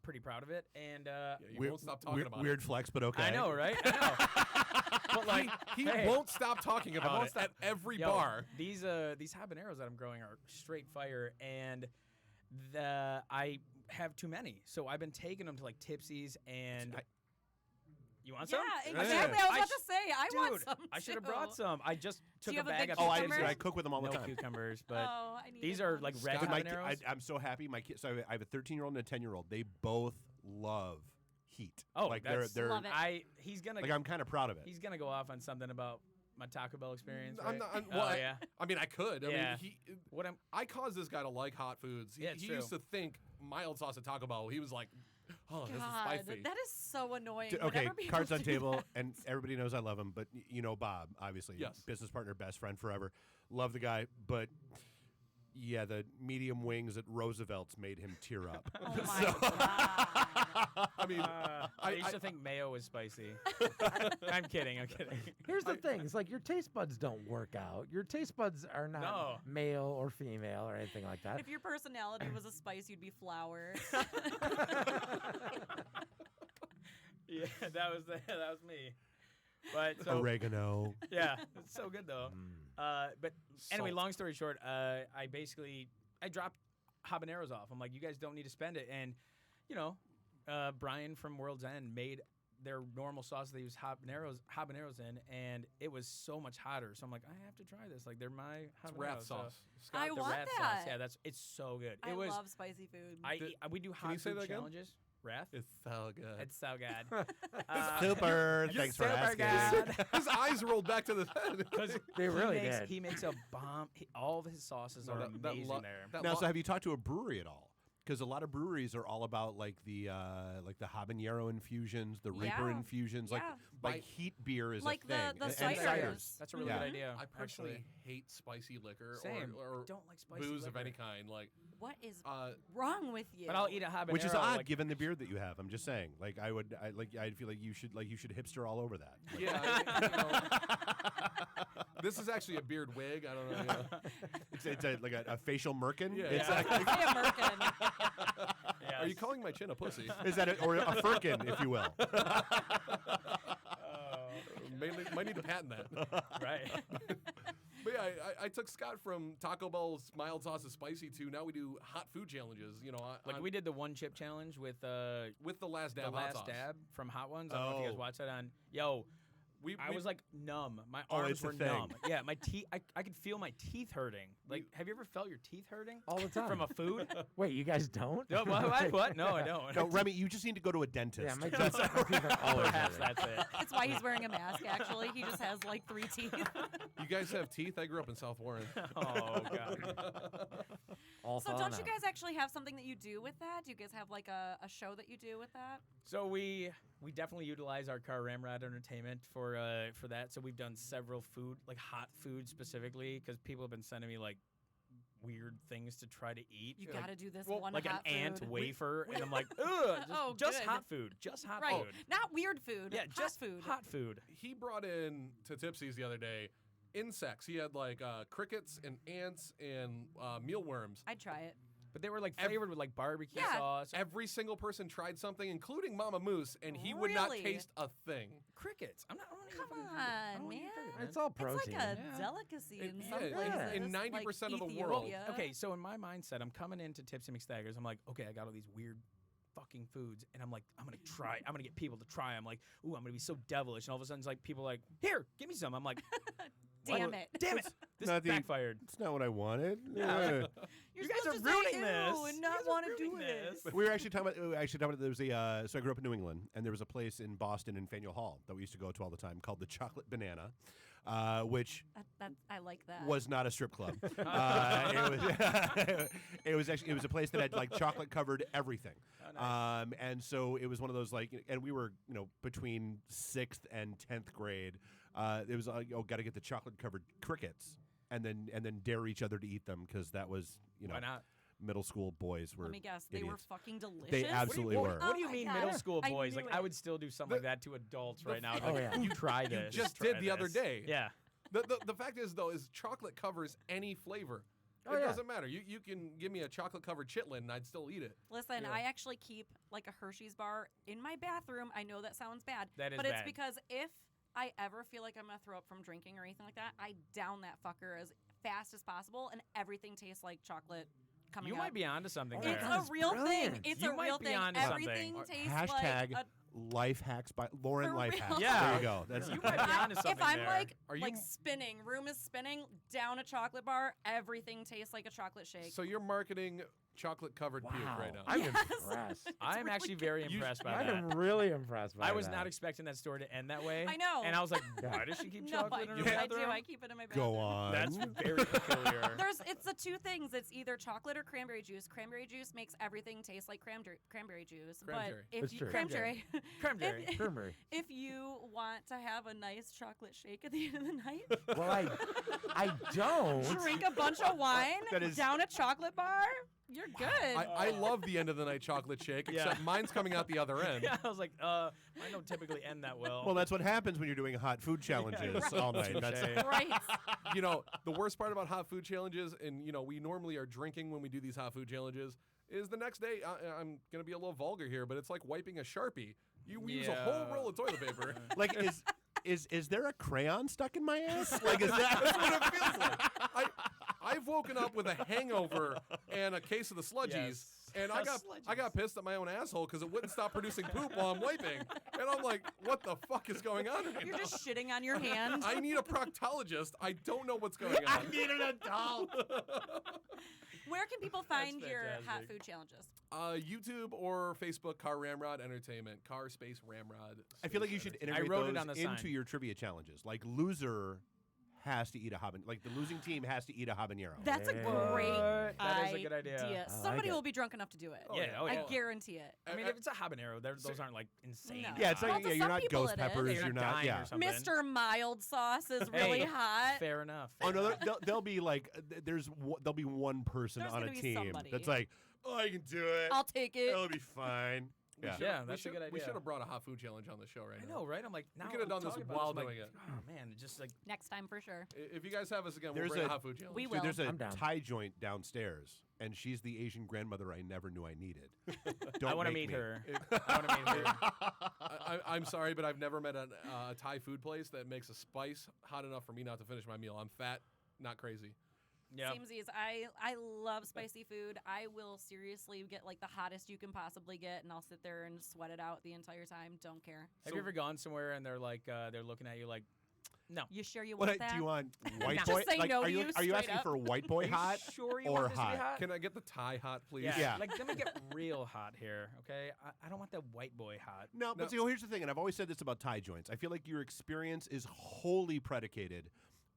pretty proud of it, and Yeah, you won't stop talking about Weird flex, but okay. I know, right? I know. But like, He hey, won't stop talking about won't it stop- at every yo, bar. These habaneros that I'm growing are straight fire, and I have too many, so I've been taking them to like Tipsy's and. You want some? Yeah, exactly. I was about to say, I want Dude, some. I should have too. brought some. I just took you a have a bag big of Oh, I didn't. Cucumbers? I cook with them all the no time. cucumbers, but Oh, I need these are like red Scott, My habaneros. I'm so happy. My kids. So I have a 13-year-old and a 10-year-old. They both love heat. Oh, like that's- they're Love it. He's gonna like I'm kind of proud of it. he's gonna go off on something about my Taco Bell experience. I'm Right? not. Oh, yeah. I mean, I could. I Yeah. mean, What I'm I caused this guy to like hot foods. Yeah, it's he true. used to think mild sauce at Taco Bell. He was like, oh, this is God, spicy. that is so annoying. Okay, Whenever people cards on do table, that. and everybody knows I love him. But Bob, obviously, Yes. business partner, best friend forever. Love the guy, but yeah, the medium wings at Roosevelt's made him tear up. Oh my God. I mean, I used to think mayo was spicy. I'm kidding. Here's the thing: it's like your taste buds don't work out. Your taste buds are not No. male or female or anything like that. If your personality was a spice, you'd be flour. Yeah, that was me. But so Oregano. yeah, it's so good though. But anyway, Salt. long story short, I dropped habaneros off. I'm like, you guys don't need to spend it, and Brian from World's End made their normal sauce they use habaneros in, and it was so much hotter. So I'm like, I have to try this. Like, they're my it's habanero rat so- sauce. I the want rat that. sauce. Yeah, it's so good. I it was. love spicy food. We do Can you hot say food that again? challenges. Wrath. It's so good. It's so good. Super. Thanks for super asking. good. His eyes rolled back to the head. Because They really did. He makes a bomb. All of his sauces are amazing there. Now, so have you talked to a brewery at all? Because a lot of breweries are all about like the habanero infusions, the Reaper Yeah. infusions, Yeah. like heat beer is Like a thing. the and ciders. That's a really Yeah. good idea. I personally actually. hate spicy liquor Same. or Don't like spicy booze of liquor. any kind. Like, What is uh, wrong with you? But I'll eat a habanero. which is odd like, given the beard that you have. I'm just saying. Like I feel like you should hipster all over that. yeah, this is actually a beard wig. I don't know. It's like a facial merkin. Yeah. It's Say American. yes. Are you calling my chin a pussy? is that or a firkin, if you will? Might need to patent that. Right. But yeah, I took Scott from Taco Bell's mild sauce is spicy to now we do hot food challenges. You know, Like we did the one chip challenge with the the last dab hot last sauce. dab from Hot Ones. I don't know if you guys Oh. watched that on. Yo, I was like numb. My arms it's a were thing. numb. Yeah, my teeth. I could feel my teeth hurting. Like, have you ever felt your teeth hurting All the time. from a food? Wait, you guys don't? No, what? No, I don't. No, Remy, you just need to go to a dentist. Yeah, my teeth are always Perhaps hurting. that's it. That's why he's wearing a mask. Actually, he just has like 3 teeth. You guys have teeth? I grew up in South Warren. Oh god. All So falling don't you out. guys actually have something that you do with that? Do you guys have like a show that you do with that? So we definitely utilize our car Ramrod Entertainment for that. So we've done several food, like hot food specifically, because people have been sending me like weird things to try to eat. You Yeah, gotta do this well, one like an hot ant food. wafer, and I'm like, ugh, just good. hot food, just hot Right, food. not weird food. Yeah, hot just food. hot food. He brought in to Tipsy's the other day insects. He had like crickets and ants and mealworms. I'd try it. But they were like flavored with like barbecue Yeah. sauce. Every single person tried something, including Mama Moose, and he would not Really? taste a thing. Crickets. I don't wanna eat Come fucking crickets. I don't on, wanna eat man. crickets, It's all It's protein. like a Yeah. delicacy in some yeah, places. in 90% of the like world. Ethiopia. Okay, so in my mindset, I'm coming into Tipsy McStaggers. I'm like, okay, I got all these weird fucking foods, and I'm like, I'm gonna get people to try. I'm like, ooh, I'm gonna be so devilish, and all of a sudden, it's like people are like, here, give me some. I'm like, Damn what? it. Damn it, this Not the- backfired. It's not what I wanted. Yeah. You're You guys supposed are to say ruining ew this. and You not guys are want to do ruining it. this. We were actually talking about there was a so I grew up in New England, and there was a place in Boston in Faneuil Hall that we used to go to all the time called the Chocolate Banana, which I like that. was not a strip club. It was actually a place that had like chocolate covered everything. Oh, nice. And so it was one of those like, and we were between 6th and 10th grade. It was like, got to get the chocolate covered crickets, and then dare each other to eat them because that was Why not? middle school boys were. Let me guess. They were idiots. fucking delicious. They absolutely were. Oh What do you my mean God. middle school I boys? knew Like I it. would still do something like that to adults right now. I'd be Oh, like, yeah. you try this. just try did the other this. day. Yeah. The fact is though, is chocolate covers any flavor. Oh, It yeah. doesn't matter. You can give me a chocolate covered chitlin and I'd still eat it. Listen, Yeah. I actually keep like a Hershey's bar in my bathroom. I know that sounds bad, That is but it's bad. because if I ever feel like I'm gonna throw up from drinking or anything like that, I down that fucker as fast as possible, and everything tastes like chocolate coming You out. might be onto something Oh, there. It's God, a it's real thing. brilliant. It's You a might real be thing. onto Everything something. tastes Hashtag like life hacks by Lauren For Life real. Hacks. Yeah. There you go. That's You might be onto something if I'm there. like Are you- like spinning, room is spinning, down a chocolate bar, everything tastes like a chocolate shake. So you're marketing chocolate covered puke Wow. right now. I'm Yes. impressed. I'm really actually good. very impressed by I that. am really impressed by I was that. not expecting that story to end that way. I know. And I was like, Yeah. why does she keep no, chocolate in her I do. bathroom? I keep it in my bathroom. go on. That's very peculiar. It's the two things. It's either chocolate or cranberry juice. Cranberry juice makes everything taste like cranberry juice. Cranberry. But if That's you true. cranberry, Cranberry. if, Cranberry. if you want to have a nice chocolate shake at the end of the night, Well, I don't. drink a bunch of wine, That is- down a chocolate bar, you're good. I love the end of the night chocolate shake, Yeah. except mine's coming out the other end. Yeah, I was like, mine don't typically end that well. Well, that's what happens when you're doing hot food challenges right. all night. That's Touche. right. You know, the worst part about hot food challenges, and we normally are drinking when we do these hot food challenges, is the next day. I'm gonna be a little vulgar here, but it's like wiping a Sharpie. You use a whole Yeah. roll of toilet paper. like is there a crayon stuck in my ass? Like is that That's what it feels like. I've woken up with a hangover and a case of the sludgies, Yes. and I got pissed at my own asshole because it wouldn't stop producing poop while I'm wiping, and I'm like, what the fuck is going on right You're now? just shitting on your hand. I need a proctologist. I don't know what's going on. need an adult? Where can people find your hot fantastic. food challenges? YouTube or Facebook, Car Ramrod Entertainment. Car space Ramrod. I feel like you space should Entertainment. integrate wrote it those on the into sign. your trivia challenges. Like loser has to eat a habanero. Like the losing team has to eat a habanero. That's a Yeah. great That is a good idea. I like Somebody it. will be drunk enough to do it. Oh, yeah. Oh, I yeah. guarantee it. I mean, if it's a habanero, those aren't like insane. No. Yeah, it's Well, like to you're some not people ghost it is. peppers. You're You're not not. dying Yeah. or something. Mr. Mild Sauce is really Hey. hot. Fair enough. Oh no, there'll be like there'll be one person There's on a gonna be team somebody. that's like, oh, I can do it. I'll take it. It'll be fine. Yeah. Yeah, that's a good We idea. should have brought a hot food challenge on the show right I now. know, right? I'm like, now could have I'm done this talking about while I'm like, doing it. Oh man, it's just like Next time for sure. If you guys have us again, There's we'll bring a- a hot food challenge. We Dude, will. there's a I'm down. Thai joint downstairs, and she's the Asian grandmother I never knew I needed. Don't I want to make meet me. her. I want to meet her. I'm sorry, but I've never met a Thai food place that makes a spice hot enough for me not to finish my meal. I'm fat, not crazy. Yeah. Samesies, I love spicy food. I will seriously get like the hottest you can possibly get, and I'll sit there and sweat it out the entire time. Don't care. Have you ever gone somewhere and they're like, they're looking at you like, no. You sure you What want that? do you want? White Just boy? say like, no are to you you are you straight asking up. for white boy Are you hot? sure you or want this to be hot? hot? Can I get the Thai hot, please? Yeah. Yeah. Like, let me get real hot here, okay? I don't want that white boy hot. No, but see, here's the thing, and I've always said this about Thai joints. I feel like your experience is wholly predicated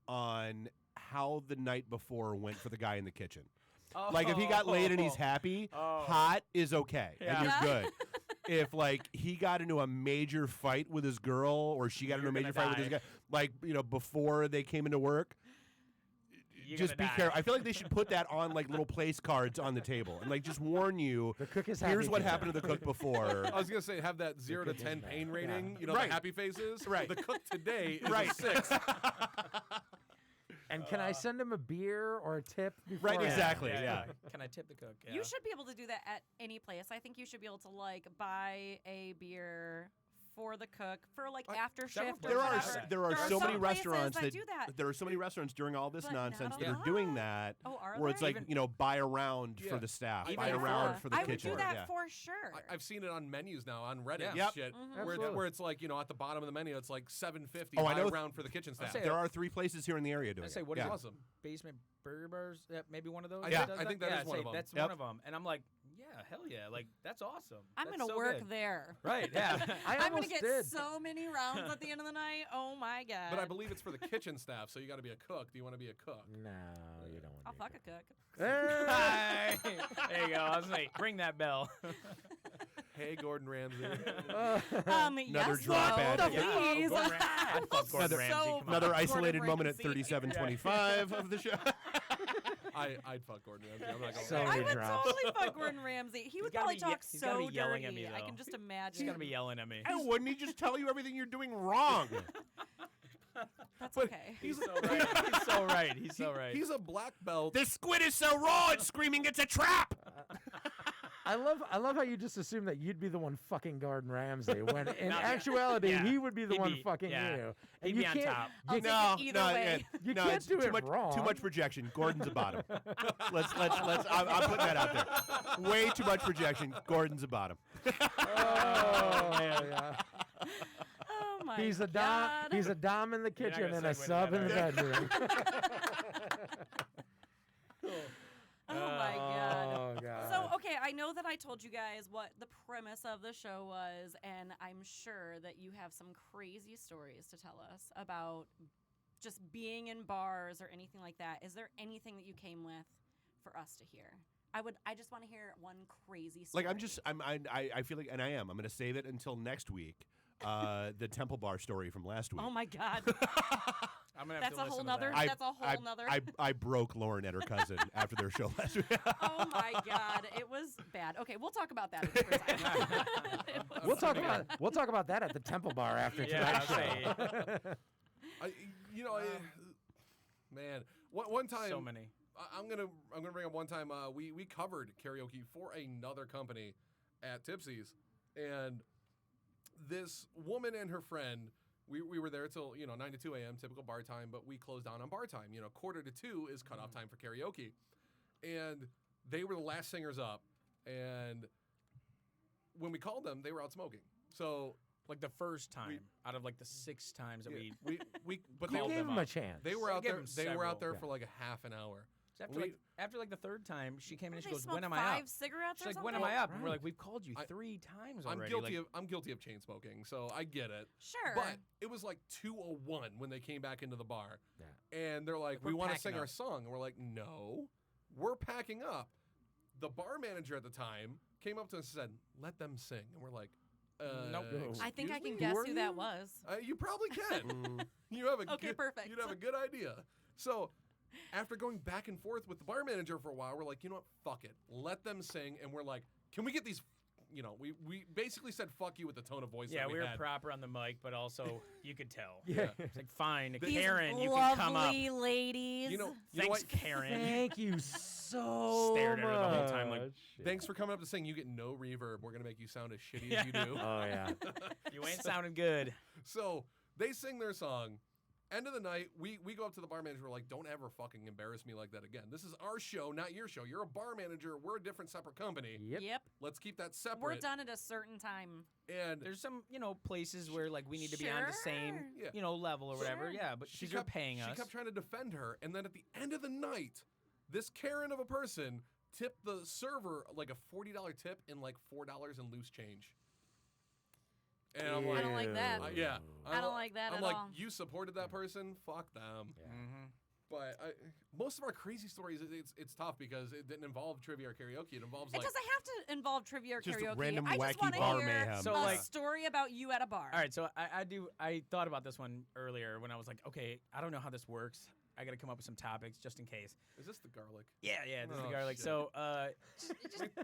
on how the night before went for the guy in the kitchen. Like if he got laid and he's happy, Oh. hot is okay, Yeah. and Yeah. you're good. If like he got into a major fight with his girl, or she got into a You're major gonna fight with die. his guy, like before they came into work, You're just be gonna die. careful. I feel like they should put that on like little place cards on the table and like just warn you. The cook is happy. Here's what today. happened to the cook before. I was gonna say have that 0 to cook is 10 bad. pain Yeah. rating. You know, Right. the happy faces. Right. The cook today is Right. a 6. And can I send him a beer or a tip? Right, beforehand? exactly. Yeah. Can I tip the cook? Yeah. You should be able to do that at any place. I think you should be able to like buy a beer for the cook for like after several shift or There are whatever. there are There are so many some places restaurants that do that. there are so many restaurants during all this But nonsense not that a are doing lot. that Oh, are where it's there? like buy around Yeah. for the staff, Even buy for- around for the I kitchen. would do that yeah. for sure. I've seen it on menus now on Reddit and Yep. shit, Mhm. where, Absolutely. where it's like at the bottom of the menu, it's like $7.50 Oh, I buy know. around for the kitchen staff. say There are 3 places here in the area doing I say, it. what is yeah. Awesome. Basement Burger Bars? Maybe one of those. I that think- does I think that yeah, is one say, of 'em. That's Yep. one of them. And I'm like, yeah, hell yeah, like that's awesome. I'm That's gonna so work good. there. Right? Yeah. I I'm gonna almost get did. so many rounds at the end of the night. Oh my god! But I believe it's for the kitchen staff, so you got to be a cook. Do you want to be a cook? No, you don't want I'll to. fuck a cook. Hi. There you go. I was like, ring that bell. Hey, Gordon Ramsay. Yes, drop no, ad. the Yeah. please. Gordon I'd fuck Gordon Another- Ramsay. Come on. Another Gordon isolated moment at Ramsay. 37:25 of the show. I'd fuck Gordon Ramsay. I'm not gonna So lie. I many would drops. totally fuck Gordon Ramsay. He would gotta probably be talk he's gotta so be yelling at dirty. me, I though. can just He's imagine. gonna be yelling at me. And wouldn't he just tell you everything you're doing wrong? That's But okay. He's so right. He's so right. He's so right. He's a black belt. This squid is so raw, it's screaming it's a trap. I love how you just assume that you'd be the one fucking Gordon Ramsay when in Not- actuality yeah. he would be the He'd one be- fucking yeah. you. He'd And be you on can't. top. I'll You, take No, it either no, way. you no, can't it's do too it much, wrong. Too much projection. Gordon's a bottom. let's. I'm putting that out there. Way too much projection. Gordon's a bottom. Oh, yeah. Oh my He's a dom. god. He's a dom in the You're not kitchen gonna and a segue to sub that, in the are you? bedroom. Oh my god. Oh god. So, okay, I know that I told you guys what the premise of the show was, and I'm sure that you have some crazy stories to tell us about just being in bars or anything like that. Is there anything that you came with for us to hear? I just want to hear one crazy story. Like I feel like, and I am. I'm going to save it until next week. The Temple Bar story from last week. Oh my god. I'm gonna have That's to a listen whole to nother. that. That's a whole nother. I broke Lauren at her cousin after their show last week. Oh my god, it was bad. Okay, we'll talk about that. Another time. It was We'll talk about that at the Temple Bar after Yeah, tonight's I'll show. Man, one time. So many. I'm gonna bring up one time we covered karaoke for another company at Tipsy's, and this woman and her friend, we were there till 9 to 2 a.m. typical bar time, but we closed down on bar time. 1:45 is cutoff time for karaoke, and they were the last singers up, and when we called them, they were out smoking. So Like the first time out of like the 6 times that yeah, we we but You called gave them him a up. chance. they were I out gave there. them They were out there several. for like a half an hour. So We- after like the third time, she came in and she They goes, smoked "When am I 5 up?" cigarettes She's or like, something? "When am I up?" And we're Right. like, "We've called you 3 times already." I'm guilty of chain smoking, so I get it. Sure. But it was like 2:01 when they came back into the bar, Yeah. and they're like, Like, "We we're want to packing sing our up. song," and we're like, "No, we're packing up." The bar manager at the time came up to us and said, "Let them sing," and we're like, Nope. I think I excuse can me? guess are who that you? was. You probably can. Mm. You have a Okay, good, perfect. You'd have a good idea. So, after going back and forth with the bar manager for a while, we're like, you know what? Fuck it. Let them sing. And we're like, can we get these? You know, we basically said fuck you with the tone of voice Yeah, that we we were had. proper on the mic, but also you could tell. Yeah. It's like, fine, These Karen, you lovely can come up. ladies. You know Thanks, what? Karen. Thank you so Stared at her the whole time, like, much. Thanks for coming up to sing. You get no reverb. We're gonna make you sound as shitty Yeah. as you do. Oh yeah. You ain't sounding good. So they sing their song. End of the night, we go up to the bar manager. We're like, don't ever fucking embarrass me like that again. This is our show, not your show. You're a bar manager. We're a different, separate company. Yep. Yep. Let's keep that separate. We're done at a certain time. And There's some, places where like we need to be on the same, Sure. Yeah. level or whatever. Sure. Yeah, but she because you're kept paying us. She kept trying to defend her, and then at the end of the night, this Karen of a person tipped the server like a $40 tip in like $4 in loose change. And I'm I like, don't like that. yeah, I don't like that I'm at like, all. you supported that person, fuck them. Mhm. But most of our crazy stories, it's tough because it didn't involve trivia or karaoke. It involves It like doesn't have to involve trivia or Just karaoke. random I just wacky want to bar hear mayhem. So, a like- story about you at a bar. All right, so I thought about this one earlier when I was like, okay, I don't know how this works. I got to come up with some topics just in case. is this the garlic? Yeah, this is Oh, the garlic. shit. So,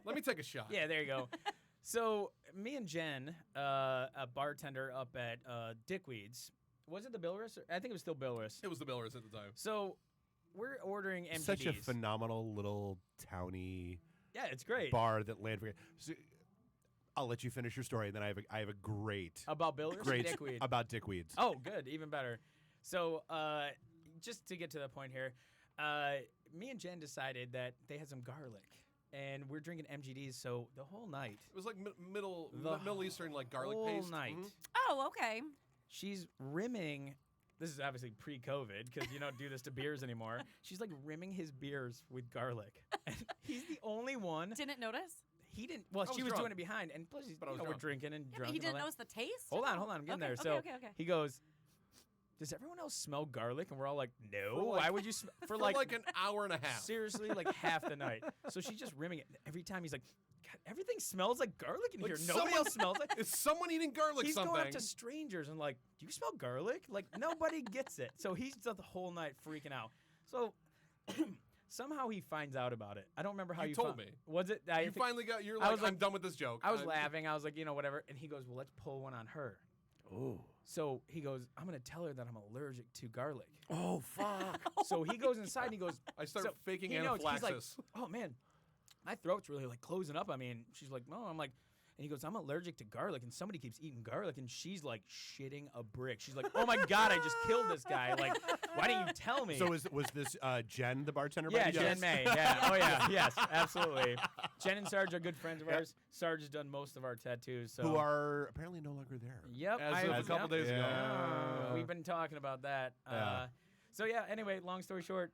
Let me take a shot. yeah, there you go. So, me and Jen, a bartender up at Dickweed's, was it the Billris? I think it was still Billris. It was the Billers at the time. So, we're ordering MGDs. Such a phenomenal little towny Yeah, it's great. bar that Landry. So, I'll let you finish your story, and then I have a great About Billris or great Dickweed? about Dickweeds. Oh, good, even better. So, just to get to the point here, me and Jen decided that they had some garlic, and we're drinking MGDs. So the whole night, It was like Middle Eastern like garlic whole paste. night, Mhm. Oh, okay. she's rimming. This is obviously pre-COVID because you don't do this to beers anymore. She's like rimming his beers with garlic, and he's the only one. Didn't notice. He didn't. Well, I she was was drunk. doing it behind, and plus, But I was we're drunk. drinking and Yeah, drunk. but he and all didn't that. notice the taste. Hold on, Oh, I'm getting okay, there. Okay, So okay. he goes, "Does everyone else smell garlic?" And we're all like, "No. For like- Why would you?" For For like like an hour and a half. seriously, like half the night. So she's just rimming it. Every time he's like, God, everything smells like garlic in Like here. Nobody someone- else smells it. Is someone eating garlic He's something? going up to strangers and like, do you smell garlic? Like nobody gets it. So he's the whole night freaking out. So somehow he finds out about it. I don't remember how You you told found- me. Was it? You finally got. You're I like, was like- I'm done with this joke. I was I'm- laughing. I was like, whatever. And he goes, well, let's pull one on her. Oh. So he goes, I'm gonna tell her that I'm allergic to garlic. Oh fuck. So he goes inside and he goes, I start so faking he knows, he's like, anaphylaxis. oh man, my throat's really like closing up. I mean, she's like, no, I'm like, and he goes, I'm allergic to garlic, and somebody keeps eating garlic, and she's like shitting a brick. She's like, oh my god, I just killed this guy. Like, why didn't you tell me? So was this Jen, the bartender? by yeah, any Jen chance? May. Yeah. Oh yeah. Yes, absolutely. Jen and Sarge are good friends of ours. Sarge has done most of our tattoos. So. Who are apparently no longer there. Yep. As of a couple days ago. Yeah. We've been talking about that. Yeah. So yeah. Anyway, long story short,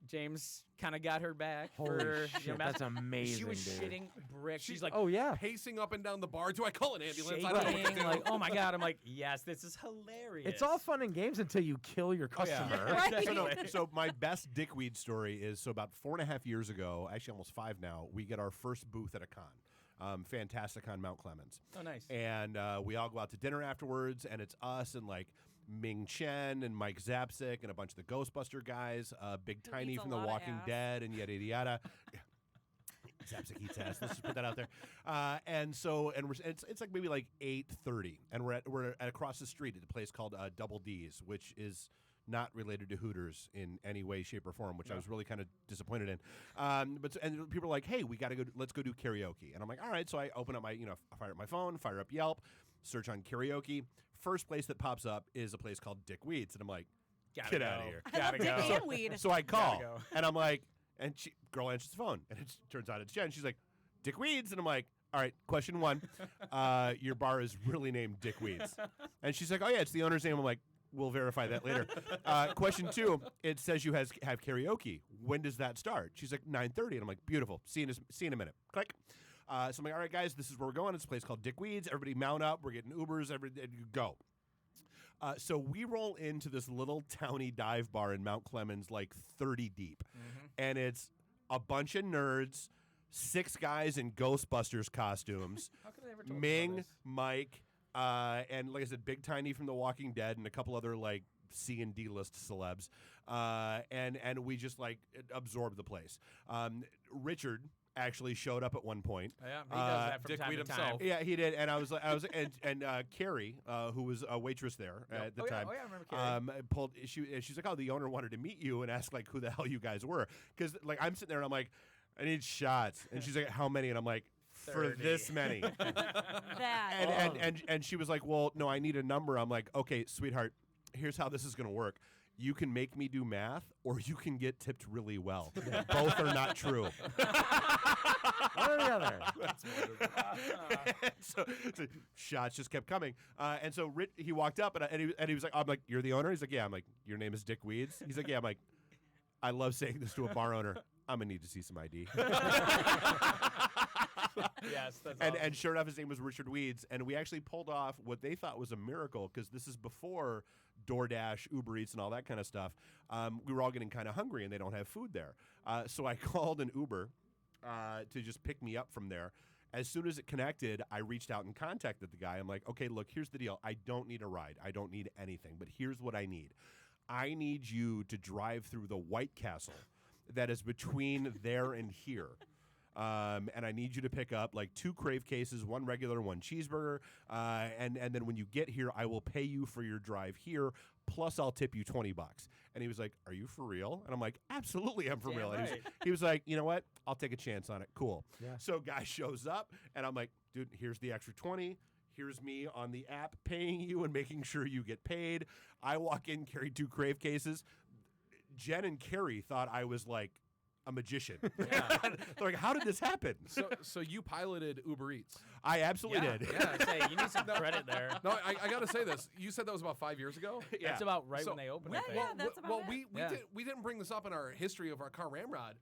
James kind of got her back. Holy for, shit, that's amazing, She was dude. shitting bricks. She's like, Oh yeah. Pacing up and down the bar. Do I call an ambulance? I don't know what to shaking, do. like, oh my god. I'm like, yes, this is hilarious. It's all fun and games until you kill your Oh, yeah. customer. Right. So, no, so my best dickweed story is about 4.5 years ago, actually almost 5 now, we get our first booth at a con. Fantastic on Mount Clemens. Oh, nice. And we all go out to dinner afterwards, and it's us and like Ming Chen and Mike Zapsik and a bunch of the Ghostbuster guys, Big Who Tiny eats a from The lot of Walking ass. Dead, and yada yada yada. Zapsik eats ass. Let's just put that out there. And it's like maybe like 8:30, and we're at across the street at a place called Double D's, which is not related to Hooters in any way, shape, or form, which I was really kind of disappointed in. And people are like, "Hey, we got to go. Let's go do karaoke." And I'm like, "All right." So I open up my, fire up my phone, fire up Yelp, search on karaoke. First place that pops up is a place called Dick Weeds, and I'm like, Gotta "Get go. out of here!" I love Gotta dick go. and weed. So I call, go. and I'm like, and girl answers the phone, and it turns out it's Jen. She's like, "Dick Weeds," and I'm like, "All right, question 1, your bar is really named Dick Weeds," and she's like, "Oh yeah, it's the owner's name." I'm like, We'll verify that later. Question 2, it says you have karaoke. When does that start? She's like, 9:30. And I'm like, beautiful. See you in a minute. Click. So I'm like, all right, guys, this is where we're going. It's a place called Dickweeds. Everybody mount up. We're getting Ubers. Go. So we roll into this little towny dive bar in Mount Clemens, like 30 deep. And it's a bunch of nerds, 6 guys in Ghostbusters costumes. How could I ever told Ming, Mike, and like I said, Big Tiny from The Walking Dead, and a couple other like C and D list celebs, and we just like absorbed the place. Richard actually showed up at one point. Yeah, he does that from Dick time Weed to time. himself. Yeah, he did, and I was and Carrie, who was a waitress there at the time. Yeah, I remember Carrie. She's like, oh, the owner wanted to meet you and ask like who the hell you guys were, because like I'm sitting there and I'm like, I need shots, and she's like, how many? And I'm like, for 30. this many. That. And she was like, well, no, I need a number. I'm like, okay, sweetheart, here's how this is going to work. You can make me do math, or you can get tipped really well. Both are not true. One or the other. That's wonderful. so shots just kept coming. And so he walked up, and he was like, I'm like, you're the owner? He's like, yeah. I'm like, your name is Dick Weeds? He's like, yeah. I'm like, I love saying this to a bar owner. I'm going to need to see some ID. Yes, that's And sure enough, his name was Richard Weeds, and we actually pulled off what they thought was a miracle, because this is before DoorDash, Uber Eats, and all that kind of stuff. We were all getting kind of hungry, and they don't have food there. So I called an Uber to just pick me up from there. As soon as it connected, I reached out and contacted the guy. I'm like, okay, look, here's the deal. I don't need a ride. I don't need anything, but here's what I need. I need you to drive through the White Castle that is between there and here. And I need you to pick up like 2 crave cases, 1 regular, 1 cheeseburger. And then when you get here, I will pay you for your drive here. Plus I'll tip you $20. And he was like, are you for real? And I'm like, absolutely, I'm for Damn real. And right. he was like, you know what? I'll take a chance on it. Cool. Yeah. So guy shows up, and I'm like, dude, here's the extra 20. Here's me on the app paying you and making sure you get paid. I walk in, carry 2 crave cases. Jen and Carrie thought I was like a magician. They're like, how did this happen? So you piloted Uber Eats. I absolutely yeah. did. Yeah, say, you need some credit there. No, I got to say this. You said that was about 5 years ago? Yeah. That's about right So- when they opened. Yeah, I think. yeah, that's about well, it. we didn't bring this up in our history of our car ramrod.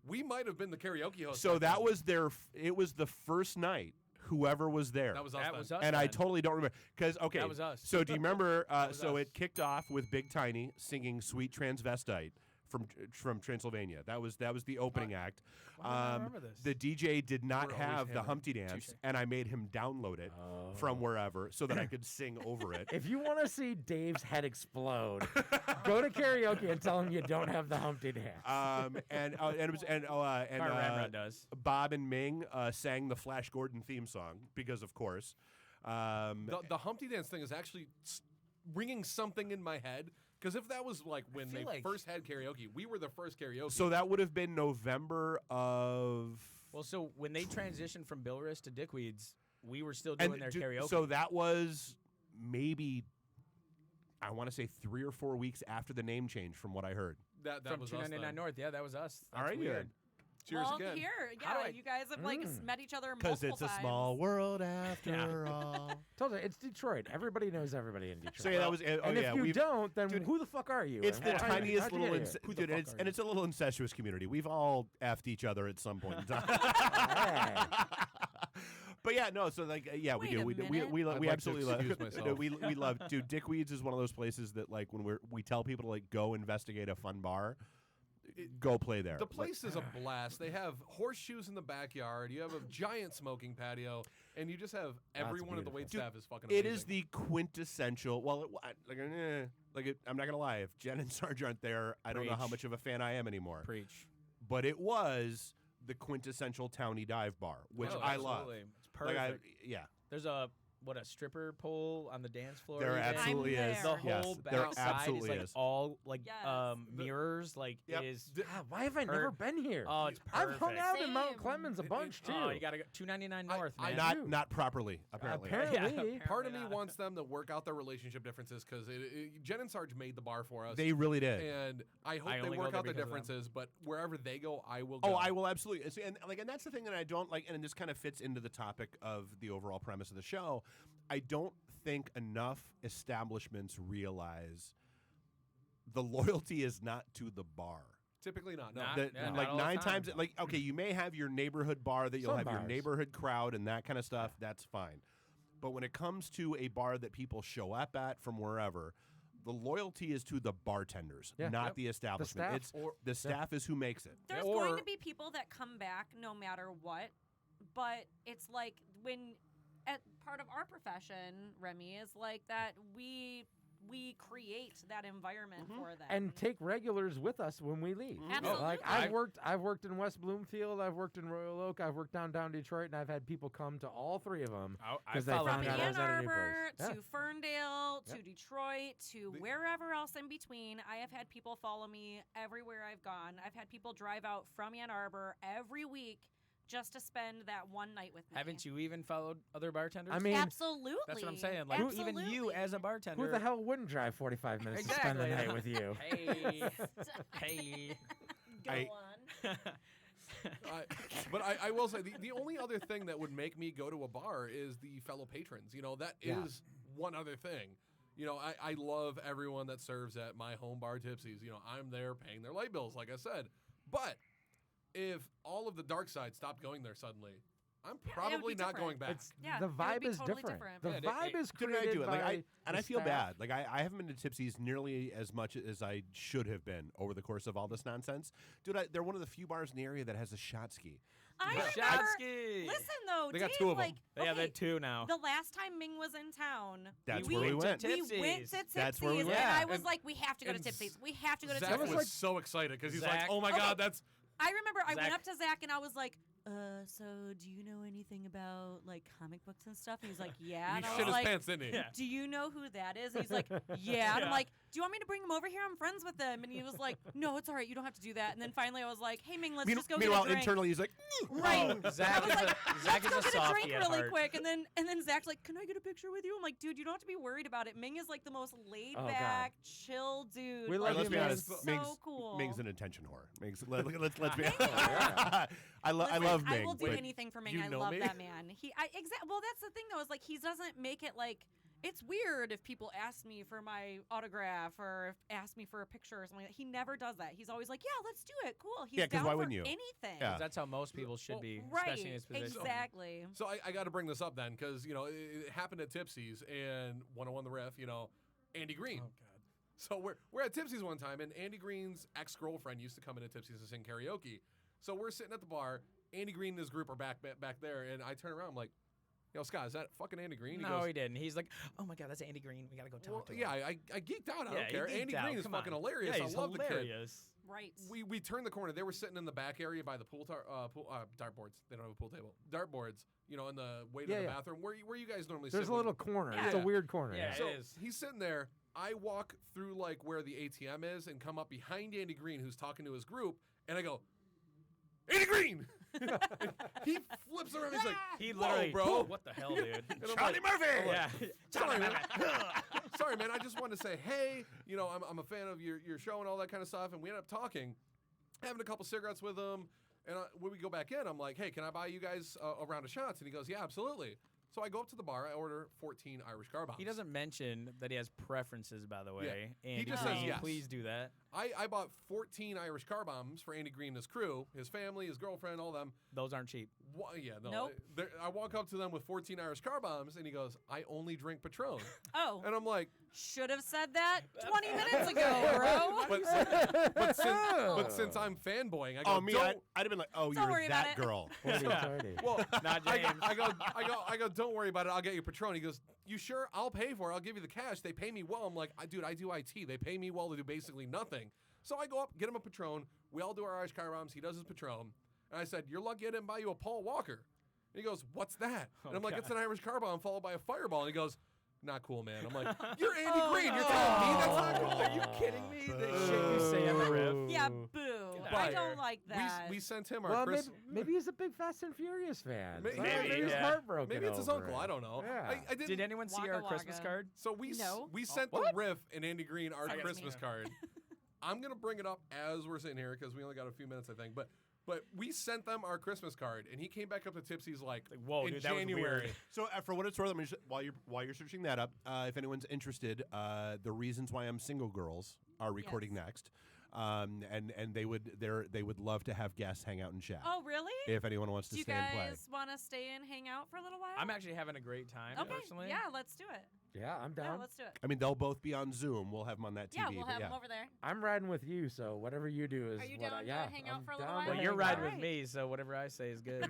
We might have been the karaoke host. So back that then. was it was the first night, whoever was there. That was us. That then. was us. and I then. totally don't remember. Because, okay. That was us. So do you remember? was So us. it kicked off with Big Tiny singing Sweet Transvestite from Transylvania. That was the opening act. Why don't I remember this? The DJ did not We're always have the hammered. Humpty Dance, Touche. and I made him download it from wherever so that I could sing over it. If you want to see Dave's head explode, go to karaoke and tell him you don't have the Humpty Dance. And Car ramrod does. Bob and Ming sang the Flash Gordon theme song because, of course. The Humpty Dance thing is actually ringing something in my head. Because if that was like when feel they like- first had karaoke, we were the first karaoke. So that would have been November of. Well, so when they transitioned from Billris to Dickweeds, we were still doing their karaoke. So that was maybe, I want to say 3 or 4 weeks after the name change, from what I heard. that from was us 299 then. North, yeah, that was us. That's All right, weird. good. Cheers well, again. here, How do yeah, I- you guys have like met each other Because multiple it's a times. small world after all. Told you, it's Detroit. Everybody knows everybody in Detroit. So yeah, that was. Oh and yeah, if you we've- don't, then dude, who the fuck are you? It's And the how'd you tiniest get little, here? Who the dude, fuck and are it's a little incestuous community. We've all effed each other at some point in time. Hey. But yeah, no. So like, yeah, we Wait do. a We minute. we I'd like to absolutely love. excuse No, myself. we love. Dude, Dickweeds is one of those places that like when we tell people to like go investigate a fun bar, go play there. The place is a blast. They have horseshoes in the backyard. You have a giant smoking patio, and you just have everyone at the wait beautiful. staff is fucking It amazing. is the quintessential. Well, I'm not gonna lie. If Jen and Sarge aren't there, I don't know how Preach. much of a fan I am anymore. Preach. But it was the quintessential towny dive bar, which Oh, I love. absolutely. It's Like perfect. yeah, There's a stripper pole on the dance floor. there even. absolutely I'm is. there. The Yes, whole there backside absolutely is like is. all like Yes. mirrors. Like Yep. it is. God, why have I never been here? Oh, it's I've perfect. hung out in Mount Same. Clemens a bunch too. Oh, you gotta go 299 North, man. Not properly, apparently. Apparently. Part of me not. wants them to work out their relationship differences because Jen and Sarge made the bar for us. They really did. and I hope I they only go work there out their because of them. differences. But wherever they go, I will go. Oh, I will absolutely. And that's the thing that I don't like, and this kind of fits into the topic of the overall premise of the show. I don't think enough establishments realize the loyalty is not to the bar. Typically not. No. Not- That, yeah, like not all the 9 time. times, like, okay, you may have your neighborhood bar that you'll Some have your bars. neighborhood crowd and that kind of stuff. That's fine. But when it comes to a bar that people show up at from wherever, the loyalty is to the bartenders, Yeah. not Yep. the establishment. staff. It's the staff is who makes it. There's Or- going to be people that come back no matter what, but it's like when at part of our profession, Remy, is like that we create that environment for them. And take regulars with us when we leave. Absolutely. Like I've worked in West Bloomfield, I've worked in Royal Oak, I've worked downtown Detroit, and I've had people come to all 3 of them I because they follow found from out I Ann was at a new Arbor place. to Ferndale to Yep. Detroit to wherever else in between, I have had people follow me everywhere I've gone. I've had people drive out from Ann Arbor every week just to spend that one night with me. Haven't you even followed other bartenders? I mean, Absolutely. that's what I'm saying. Like even you as a bartender. who the hell wouldn't drive 45 minutes to spend the Exactly. night with you? Hey, hey. Go I- on. But I will say the only other thing that would make me go to a bar is the fellow patrons. You know, that is Yeah. one other thing. You know, I love everyone that serves at my home bar Tipsy's. You know, I'm there paying their light bills, like I said. But if all of the dark side stopped going there suddenly, I'm would be probably not going different. back. It's Yeah, the it would vibe be is totally different. different. The Yeah, vibe is Dude, and I created do it. Like by and the I feel staff. bad. Like I haven't been to Tipsy's nearly as much as I should have been over the course of all this nonsense. Dude, they're one of the few bars in the area that has a shot ski. I remember. Shatsky. Listen though, They got Dave, 2 of 'em. like, Yeah, okay, they're 2 now. the last time Ming was in town, That's we where we went. to we went to Tipsy's. Tipsy's, That's where we and went. I was And- like, we have to go to and Tipsy's. We have to go to Zach Tipsy's. was so excited because he's like, Zach- "Oh my Okay. God, that's I remember I went Zach- up to Zach and I was like, so do you know anything about like comic books and stuff? And he's like, yeah. And he I shit was his like, pants, didn't he?" Yeah. do you know who that is? And he's like, yeah. And I'm Yeah. like, do you want me to bring him over here? I'm friends with them. And he was like, no, it's all right. You don't have to do that. And then finally I was like, hey, Ming, let's just go Meanwhile, get a drink. internally, he's like, Right. Oh, Zach I was is like, a Zach let's is go a get a softie drink at really heart. quick. And then Zach's like, can I get a picture with you? I'm like, dude, you don't have to be worried about it. Ming is like the most laid God. back, chill dude. We like, love let's you, be Ming. honest. so Ming's, cool. Ming's an attention whore. Ming's, let's be Thank honest. you. I Listen, love Ming. I will do but anything for Ming. you I know love me? that man. Well, that's the thing though. Is like he doesn't make it like it's weird if people ask me for my autograph or if ask me for a picture or something. He never does that. He's always like, "Yeah, let's do it. Cool." He's Yeah, 'cause down why for wouldn't you? anything. Yeah. That's how most people should Well, be, Right. especially in his position. Exactly. So I got to bring this up then because you know it happened at Tipsy's and 101 the Ref. You know, Andy Green. Oh God. So we're at Tipsy's one time, and Andy Green's ex-girlfriend used to come into Tipsy's to sing karaoke. So we're sitting at the bar. Andy Green and his group are back there, and I turn around. I'm like, "Yo, Scott, is that fucking Andy Green?" No, goes, he didn't. He's like, oh my God, that's Andy Green. We gotta go talk "Well, to him. yeah, I geeked out. I Yeah, don't care. he geeked Andy out. Green is Come fucking on. hilarious. Yeah, he's I love the kid." hilarious. Right. We turned the corner. They were sitting in the back area by the dartboards. They don't have a pool table. Dartboards, you know, in the way to Yeah, the yeah. bathroom where you guys normally There's sit. a when- little corner. It's a Yeah. weird corner. Yeah. So It is. he's sitting there. I walk through like where the ATM is and come up behind Andy Green, who's talking to his group, and I go, "Andy Green!" And he flips around. He's like, He "Whoa, literally, bro." what the hell, dude? And I'm Charlie like, Murphy. Yeah. Sorry, man. Sorry, man. I just wanted to say, hey, you know, I'm a fan of your show and all that kind of stuff. And we ended up talking, having a couple cigarettes with him. And when we go back in, I'm like, hey, can I buy you guys a round of shots? And he goes, yeah, absolutely. So I go up to the bar. I order 14 Irish car bombs. He doesn't mention that he has preferences, by the way. Andy just says Green, yes. please do that. I bought 14 Irish car bombs for Andy Green and his crew, his family, his girlfriend, all them. Those aren't cheap. Yeah, no. Nope. I walk up to them with 14 Irish car bombs, and he goes, I only drink Patron. Oh, And I'm like, should have said that 20 minutes ago, bro. but since I'm fanboying, I go, Oh, me, don't. I'd have been like, oh, Don't you're worry about that it. girl. What are you Yeah. tardy? Well, Not I James. go, don't worry about it. I'll get you Patron. He goes, you sure? I'll pay for it. I'll give you the cash. They pay me well. I'm like, dude, I do IT. They pay me well to do basically nothing. So I go up, get him a Patron. We all do our Irish car bombs. He does his Patron. And I said, you're lucky I didn't buy you a Paul Walker. And he goes, what's that? And I'm like, God. it's an Irish car bomb followed by a fireball. And he goes, not cool, man. I'm like, you're Andy Green. You're telling me that's not cool? Are you kidding me? The shit you say on the riff. Yeah, Ooh. boo. Get I outta don't here. like that. We sent him our Well, Chris. maybe he's a big Fast and Furious fan. Maybe, Maybe, he's yeah. heartbroken. Maybe it's his over uncle. it. I don't know. Yeah. I didn't. Did anyone see Waka our Christmas waka. card? So No. we sent the What? riff and Andy Green our Excuse me. Christmas card. I'm gonna bring it up as we're sitting here because we only got a few minutes, I think. But But we sent them our Christmas card, and he came back up to Tipsy's like whoa, in dude, that was January. weird. So for what it's worth, while you're searching that up, if anyone's interested, the Reasons Why I'm Single girls are recording next, and they would love to have guests hang out and chat. Oh, really? If anyone wants to Do you stay and play. guys want to stay and hang out for a little while? I'm actually having a great time okay. personally. Yeah, let's do it. Yeah, I'm Yeah, down. let's do it. I mean, they'll both be on Zoom. We'll have them on that TV. Yeah, we'll but have them over there. I'm riding with you, so whatever you do is Are you what down I, to yeah, hang out I'm for a little down while? to Well, hang you're out. riding with Alright. me, so whatever I say is good.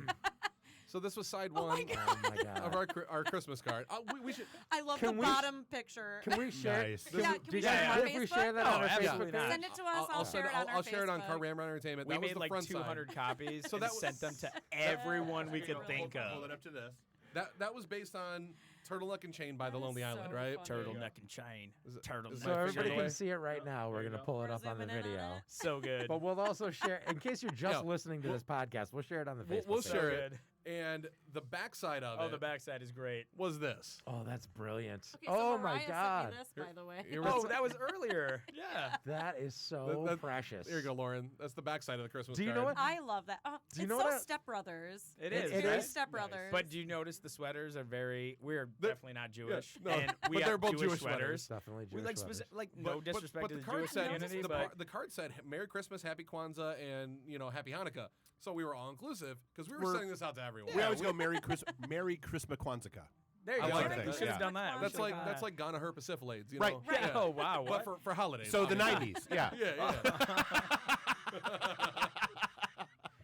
So this was side Oh my one God. Oh my god. of our Christmas card. We should. I love Can the we bottom picture. Can we share? Nice. Can Yeah, we, can do we you share guys it on mind if we Facebook? share that Oh, on our absolutely Facebook not. page? Send it to us. I'll share it on our I'll share it on Facebook. Car Ramrod Entertainment. We That was made the like front 200 side. copies So and that was- sent them to everyone we could Hold- think Hold of. it up to this. That was based on Turtleneck and Chain by That The is Lonely so Island, right? funny. Turtleneck and chain. Is it- Turtle. is So my everybody finger can away? see it right now. We're gonna pull it We're up on the zooming in on video. it. So good. But we'll also share, in case you're just Yeah. listening to this podcast, we'll share it on the Facebook. We'll page. share So it. good. And the backside of Oh, it the backside is great. was this. Oh, that's brilliant. Okay, so Oh Mariah my god, Sent me this, by the way. Here Oh, that was earlier. Yeah. that is so That- precious. Here you go, Lauren. That's the backside of the Christmas Do you card. know what? I love that. Oh, Do you it's know so what I- Step Brothers. It It is. is. Very right? Step Brothers. But do you notice the sweaters are very? We're They're- definitely not Jewish, no, and we but have they're both Jewish Jewish sweaters. Definitely We Jewish like sweaters. like no disrespect to the the card Jewish said community, the but the card said Merry Christmas, Happy Kwanzaa, and Happy Hanukkah. So we were all inclusive because we were We're- sending this out to everyone. We always go Merry Christmas Kwanzaa. there you I go. like We that. should have Yeah. done that. We That's should've like done that's that. like Ghana herpessyphilades, you Right. know? Yeah. Oh wow. But What? for holidays. So the obviously. 90s, yeah. Yeah.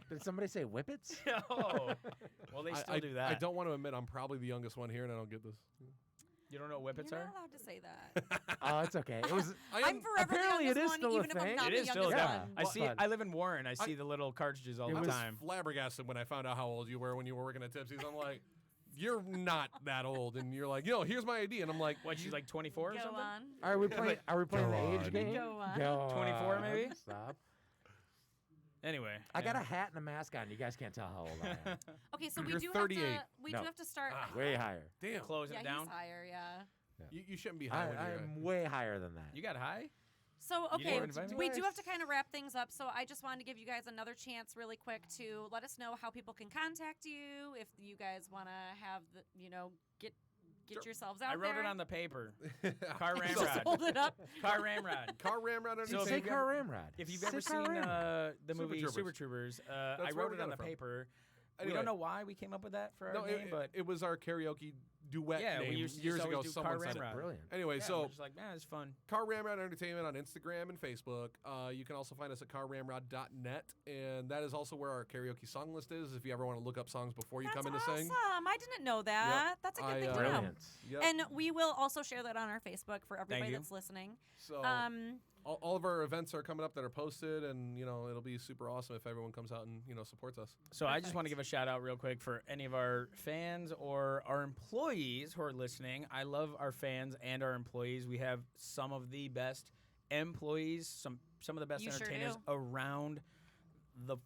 Did somebody say whippets? Oh. Well, they still do that. I don't want to admit I'm probably the youngest one here, and I don't get this. You don't know what whippets You're are? not allowed to say that. Oh, it's okay. It was. I I'm am. forever apparently the it youngest is still one, a even if I'm thing. not It the is still youngest yeah. one. I see. But- I live in Warren. I see the little cartridges all It the was time. flabbergasted when I found out how old you were when you were working at Tipsy's. I'm like, you're not that old, and you're like, here's my ID, and I'm like, What? She's like 24 or Go something. on. Are we playing? Are we playing Go the age on. game? Go on. Go 24 on. maybe? Stop. Anyway, I got yeah. a hat and a mask on. You guys can't tell how old I am. Okay, so we You're do 38. have to. We No. do have to start. Way higher. damn, Closing Yeah, it down. he's higher. Yeah. you shouldn't be high when you're. I'm way higher than that. You got high? So You okay, didn't invite me? we do have to kind of wrap things up. So I just wanted to give you guys another chance, really quick, to let us know how people can contact you if you guys want to have the, get Sure. yourselves out I wrote there. it on the paper. Car Just Ramrod. hold it up. Car Ramrod. Car Ramrod So Entertainment. if Say you've Car Ramrod. If you've Say ever Car seen Ramrod. the Super movie Troopers. Super Troopers, I That's where wrote we it got on it the from. paper. We Anyway. don't know why we came up with that for our No, name, but it was our karaoke duet yeah, name we used to years just ago. always do Someone Car said it. Ramrod. Brilliant. Anyway, Yeah, so we're just like, man, it's fun. Car Ramrod Entertainment on Instagram and Facebook. You can also find us at carramrod.net, and that is also where our karaoke song list is. If you ever want to look up songs before you That's come in to awesome. sing. I didn't know that. That's a good I, thing to know. Brilliant. Yep. And we will also share that on our Facebook for everybody you. that's listening. So Um, all of our events are coming up that are posted, and it'll be super awesome if everyone comes out and supports us. So I just want to Perfect. give a shout out real quick for any of our fans or our employees who are listening. I love our fans and our employees. We have some of the best employees, some of the best You sure entertainers do. around the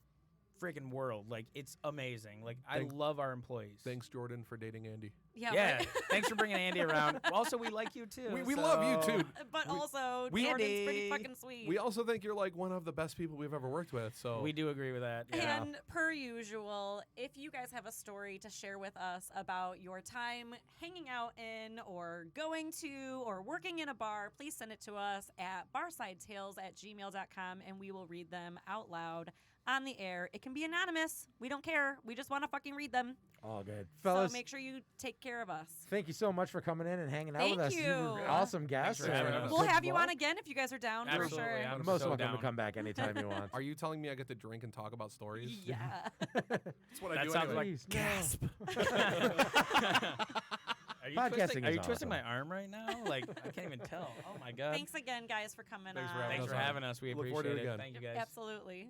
freaking world. Like, it's amazing. Like, Thanks- I love our employees. Thanks, Jordan, for dating Andy. Yeah. right. Thanks for bringing Andy around. Also, we like you too. We love you so- too. But also, we- Jordan's pretty Andy. fucking sweet. We also think you're like one of the best people we've ever worked with. So We do agree with that. Yeah. And per usual, if you guys have a story to share with us about your time hanging out in or going to or working in a bar, please send it to us at barsidetales@gmail.com and we will read them out loud on the air. It can be anonymous. We don't care. We just want to fucking read them. All good. Fellas, So make sure you take care of us. thank you so much for coming in and hanging out Thank with us. You were you. awesome guests. Thanks for having and us. We'll good have you on luck. again if you guys are down Absolutely. for sure. I'm Most so welcome down. to come back anytime you want. Are you telling me I get to drink and talk about stories? Yeah. That's what I That do sounds anyway. Please, no. Gasp. Are you Podcasting twisting, is are you twisting awesome. my arm right now? Like, I can't even tell. Oh my god. Thanks again, guys, for coming Thanks for on. having Thanks us for on. having us. We Look forward to appreciate it it. again. Thank you Yep, guys. absolutely.